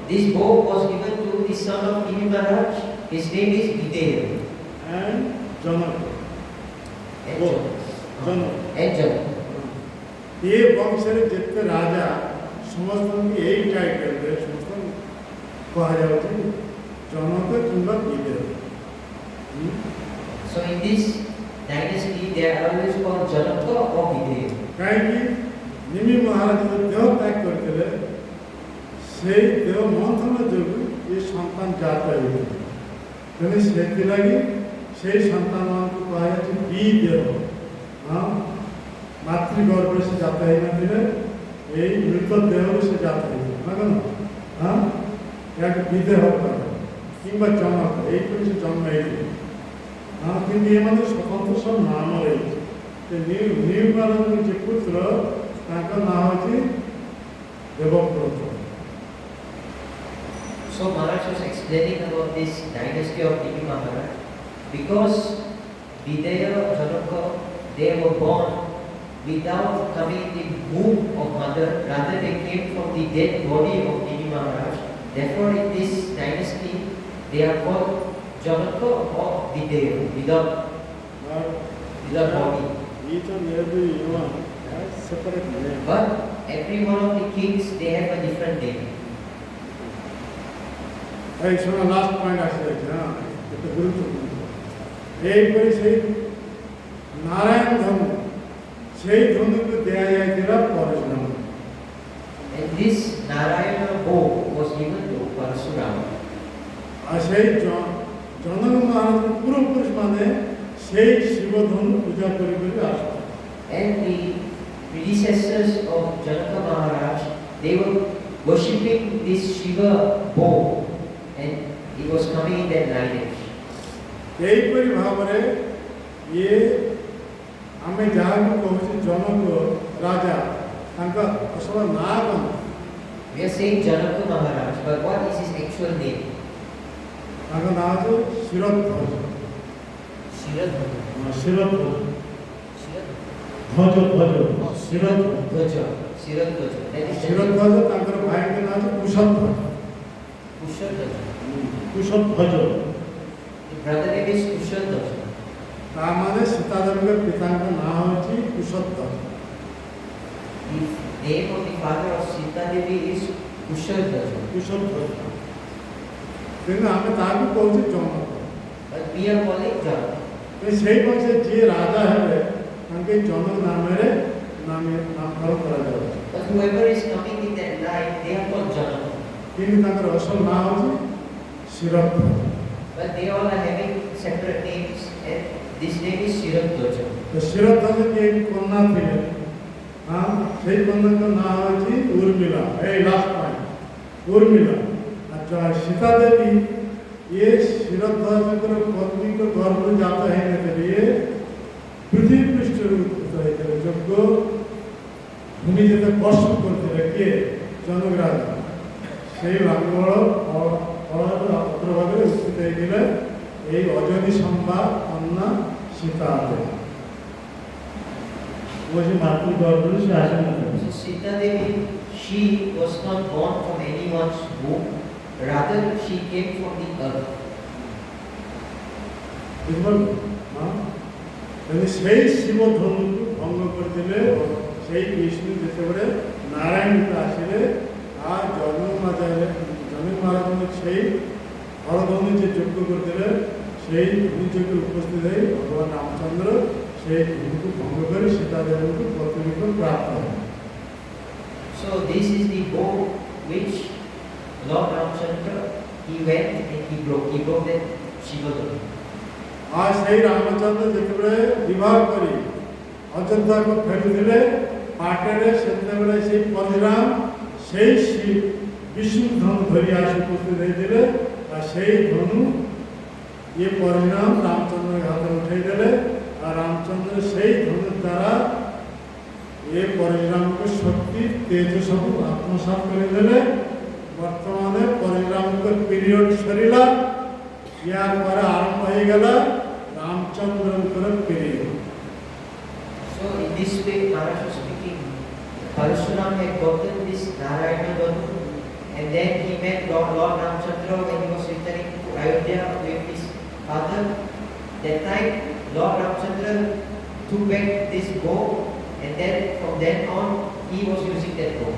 this bow was given to the son of Nimi Maharaj. His name is Vidar.
And Janak.
Janak.
ये वंशरे जितने राजा समस्त की यही title है समस्त कहा जाता है जनक किंवा विदर.
So in this dynasty they are always called Janaka or Vidar.
कहीं निमि महाराज जो देव त्याग करते थे से देव मंथन जो ये संतान जाता है तो से लगी से संतान को कहा जाता है बी देव हाँ मातृगर्भ से जाता है ना दिले ये मृत देव से जाता है ना कौन हाँ या कि विदेह होता है किंबा जन्म है एक से जन्म है हाँ किंतु ये मतलब स्वतंत्र सब नाम रही तो न्यू महाराज के पुत्र ताका नाम होती Debabrata.
So Maharaj was explaining about this dynasty of Devi Maharaj because Vidya, Janaka, they were born without coming in the womb of mother, rather they came from the dead body of Devi Maharaj. Therefore in this dynasty they are called Janaka or Vidya, without body.
Each and every one has separate name.
But every one of the kings, they have a different name.
এই শোনো last point আসে হ্যাঁ এটা গুরুত্বপূর্ণ এইপরি সেই নারায়ণ ধনু সেই ধনুকে দেয়া যাইছিল Parashuram
And this Narayana bow was given to Parashurama.
আর সেই জনক মহারাজের পূর্বপুরুষ মানে সেই শিবধনু পূজা করে করে আসত
And the predecessors of Janaka Maharaj, they were worshipping this Shiva bow, and it was coming in that lineage.
এইপরি ভাବରେ ଇଏ ଆମେ ଯାହାକୁ କହୁଛୁ ଜନକ ରାଜା ତାଙ୍କ ଅସଲ ନାଁ କ'ଣ?
We are saying Janaka Maharaj, but what is his actual name?
ତାଙ୍କ ନାଁ ହେଉଛି Shiradhwaj.
Shiradhwaja.
Shiradhwaj
Shiradhwaja. Shiradhwaja. That is
Shiradhwaj ତାଙ୍କର ଭାଇଙ୍କ ନାଁ ହେଉଛି Kushadhwaj.
Kushadhwaja.
Kushadhwaj
The brother name is Kushadhwaja.
ତା ମାନେ ସୀତାଦେବୀଙ୍କ ପିତାଙ୍କ ନାଁ ହେଉଛି Kushadhwaj.
The name of the father of Sita Devi is Kushadhwaja.
Kushadhwaj କିନ୍ତୁ ଆମେ ତାହାକୁ କହୁଛୁ ଜନକ।
But we are calling Janaka.
ସେଇ ବଂଶେ ଯିଏ ରାଜା ହେବେ ତାଙ୍କେ ଜନକ ନାମରେ ନାମକରଣ କରାଯାଉଛି
But whoever is coming in that line, they are called Janaka.
କିନ୍ତୁ ତାଙ୍କର ଅସଲ ନାଁ ହେଉଛି Shiradhwaj.
But they all are having separate names, and this name is Shiradhwaja.
ତ ଶିରଧ୍ୱଜ କିଏ କନ୍ୟା ଥିଲେ ହଁ ସେଇ କନ୍ୟାଙ୍କ ନାଁ ହେଉଛି ଉର୍ମିଳା। ଏଇ ଲାଷ୍ଟ ପଏଣ୍ଟ ଉର୍ମିଳା। ଆଚ୍ଛା ସୀତା ଦେବୀ ଇଏ ଶିରଧ୍ୱଜଙ୍କର ପତ୍ନୀଙ୍କ ଗର୍ଭରୁ ଜାତ ହେଇନଥିଲେ ଇଏ ପୃଥିବୀ ପୃଷ୍ଠରୁ ଉତ୍ପନ୍ନ ହେଇଥିଲେ ଯୋଗ ଭୂମି ଯେତେ ବର୍ଷ କରିଥିଲେ କିଏ ଜନକ ରାଜା ସେଇ ଲାଙ୍ଗଳ ଫଳର ଅଗ୍ରଭାଗରେ ଉପସ୍ଥିତ ହେଇଥିଲେ এই অযোধ্যা সম্ভা কন্যা সীতা দেবী বলছি মাতৃগর্ভে সে আসেন না
So Sita Devi, she was not born from anyone's womb, rather she came from the earth.
বুঝলেন হ্যাঁ সেই শিব ধনুকে ভঙ্গ করলে সেই বিষ্ণু যেতবে নারায়ণকে আসলে আর জন্ম মহারাজ সেই হরধনু যে যজ্ঞ করলে সেই ধনুযজ্ঞে উপস্থিত হয়ে ভগবান রামচন্দ্র সেই ধনুকে ভঙ্গ করে সীতাদেবীকে প্রতিরূপ প্রাপ্ত হয়।
So this is the bow which Lord Ramchandra, he went and he broke that Shiva Dhamma.
আর সেই রামচন্দ্র যেতবে বিবাহ করে অযোধ্যাকে ফেরুলে পাটে সেতবে সেই পরশুরাম সেই বিষ্ণু ধনু ধরি আসে উপস্থিত হয়েছিল আর সেই ধনু ইয়ে পরশুরাম রামচন্দ্রের হাতে উঠাই দেলে আর রামচন্দ্র সেই ধনুর দ্বারা এ পরশুরামকে শক্তি তেজ সব আত্মসাৎ করে দেলে বর্তমানে পরশুরামকে পিরিয়ড সরিলা ইয়ার পরে আরম্ভ হয়ে গেল রামচন্দ্রের period.
So in this way, Maharaj was speaking. Parashuram had gotten this Narayana Dhamma, and then he met Lord Ramchandra when he was returning to Ayodhya with his father. That time, Lord Ramchandra took back this bow, and then from then on, he was using that bow.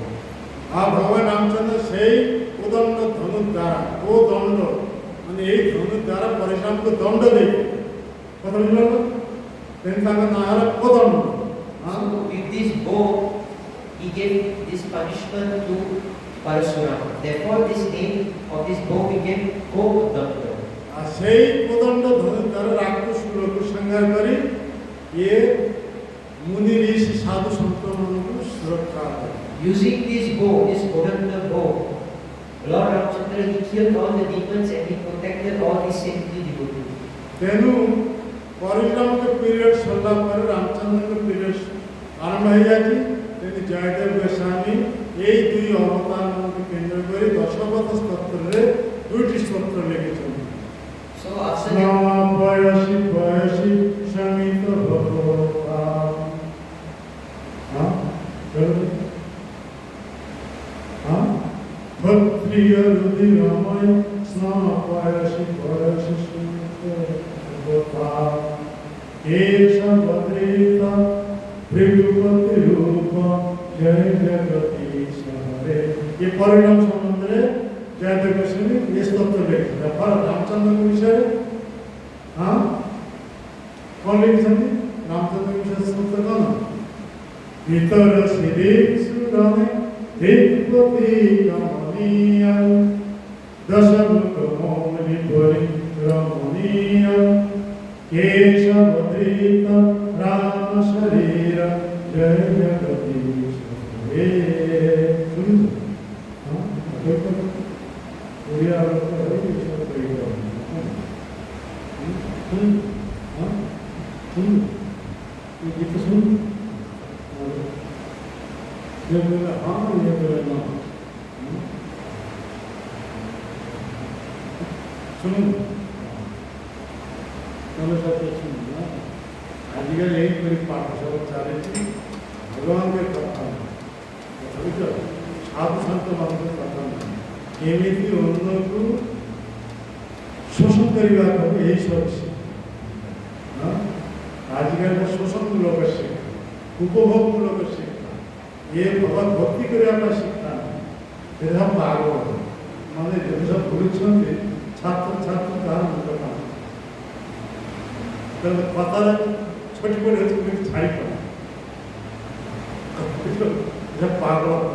আর ভগবান রামচন্দ্র সেই কোদণ্ড ধনুর দ্বারা ও দণ্ড মানে এই ধনুর দ্বারা পরশুরামকে দণ্ড দেয় কথা বুঝলো কিন্তু তাকে না হলে কোদণ্ড।
So with this bow, he gave this punishment to Parashurama. Therefore, this name of this bow became Kodanda.
আর সেই কোদণ্ড ধনুর দ্বারা রাক্ষস লোককে সংহার করে ইয়ে মুনি ঋষি সাধু সন্তମାନଙ୍କୁ সুরক্ষা করে।
Using this bow, this Kodanda bow, Lord Ramchandra, he killed all the demons and he protected all his saintly devotees.
ତେଣୁ ପରଶୁରାମଙ୍କ ପିରିୟଡ଼ ସରିଲା ପରେ ରାମଚନ୍ଦ୍ରଙ୍କ ପିରିୟଡ଼ ଆରମ୍ଭ ହେଇଯାଇଛି। ତେଣୁ ଜୟଦେବ ଗୋସ୍ୱାମୀ ଏଇ ଦୁଇ ତେଣୁକରି ଦଶପଥ ସ୍ତୋତ୍ରରେ 2ଟି ସ୍ତୋତ୍ର ଲେଖିଛନ୍ତି।
So after
ପୟସି ପୟସି ସମିତ ଭଗବା भक्त्रिय रुधिरमय स्नान पयसि पयसि समित भगवा केशवद्रेता भृगुपति रूप जय जगदीश हरे। ये परिणाम संबंध में जयदेव गोस्वामी ये स्तोत्र लिखते हैं। पर रामचंद्र के विषय हाँ कौन लिखते हैं? रामचंद्र के विषय स्तोत्र कौन? भीतर श्री सुरने दिग्पति कमनीय दशमुख मौनि परिक्रमणीय केशवधृत राम शरीर जय जगदीश हरे। गीत सुन ये बोला हाँ ये बोला ना सुनो चलो सब सुनो आजकल एक मेरी पाठशाला चाले भगवान के कथा अभी तो छात्र संत मान के कथा केमिति अन्य को शोषण करवा को यही सब हाँ आजकल का शोषण मूलक शिक्षा उपभोग मूलक शिक्षा ये भगवत भक्ति करने शिक्षा फिर हम भागवत माने जो सब भूलुछन छात्र छात्र का मुकदमा तो पता छोटी बड़ी होती है छाई पड़ा जब भागवत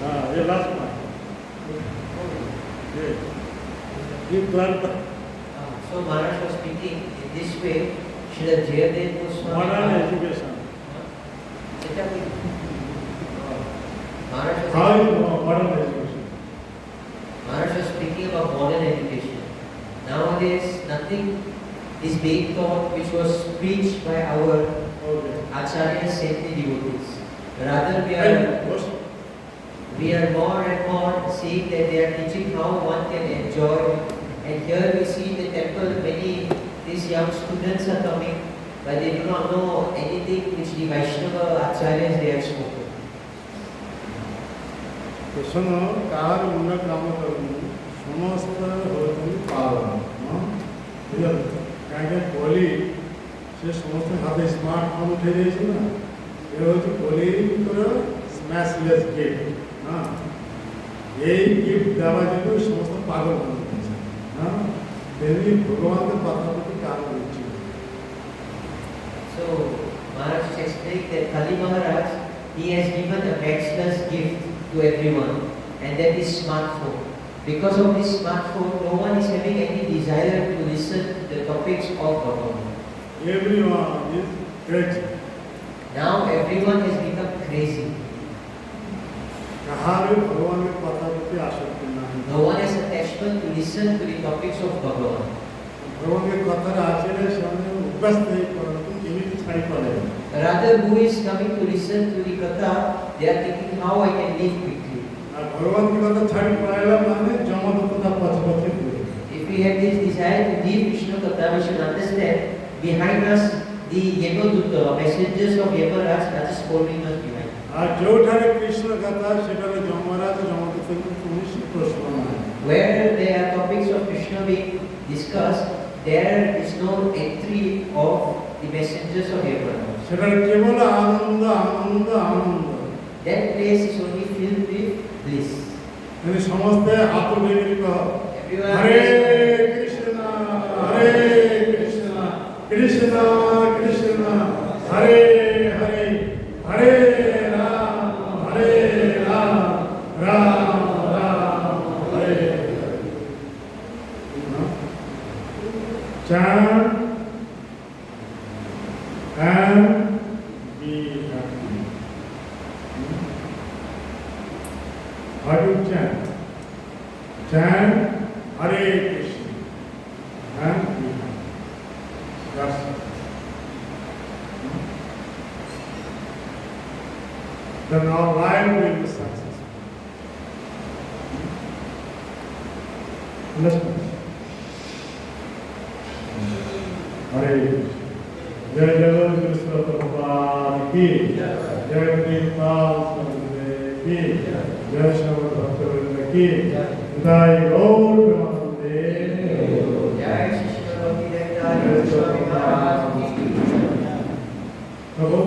हाँ ये लास्ट में ये plan
so Maharaj was speaking in this way. Srila Jayadev Goswami
modern education
Maharaj was
how is modern education
Maharaj was speaking about modern education. Nowadays nothing is being taught which was preached by our acharyas, saintly devotees. Rather we are more and more seeing that they are teaching how one can enjoy. And here we see in the temple many these young students are coming, but they do not know anything which the Vaishnava acharyas they have spoken.
तो सुनो car मुंडा काम करूँ समस्त होती पावन हाँ ये क्या क्या बोली से समस्त हाथे स्मार्टफोन उठे जाए ना ये होती बोली तो स्मैशलेस गिफ्ट हाँ ये गिफ्ट दवा जो समस्त पागल बन हाँ तेरी भगवान के पात्र को काम करती है।
So Maharaj is explaining that Kali Maharaj he has given a matchless gift to everyone, and that is smartphone. Because of this smartphone, no one is having any desire to listen to the topics of Bhagavan.
Everyone is crazy.
Now everyone has become crazy.
कहाँ भी भगवान के पात्र को आसक्ति नहीं।
No one has attachment to listen to the topics of Bhagavan.
भगवान के पात्र आचरण सामने उपस्थित नहीं परंतु किन्हीं दिखाई पड़े।
Rather, who is coming to listen to the katha, they are thinking how I can live quickly.
भगवान की बात छाड़ी पड़ेगा माने जमदत्ता पछपति पूरे।
If we have this desire to live Krishna katha, we should understand behind us the Yamadutta, messengers of Yamaraj are just following us behind.
आज जो ठारे कृष्ण कथा सेठारे जमराज जमदत्ता को पुलिस प्रश्न है।
Where there are topics of Krishna being discussed, there is no entry of the messengers of Yamaraj.
सेठारे केवल Anand Anand Anand.
That place is only filled with bliss.
यानी समस्त हाथ उठेगी को
Everyone
Hare Krishna Krishna Krishna Hare Hare Hare Ram Ram Ram Hare chant and be happy. How do you chant? Chant Hare Krishna and be happy. That's it. then our life will be successful. Understand? हरे जय जगत कृष्ण भगवान की जय प्रेमपाल की जय श्याम भक्तवृंद की जय गौर प्रेमानंदे
जय श्री कृष्ण भक्ति देवता स्वामी महाराज की।
प्रभु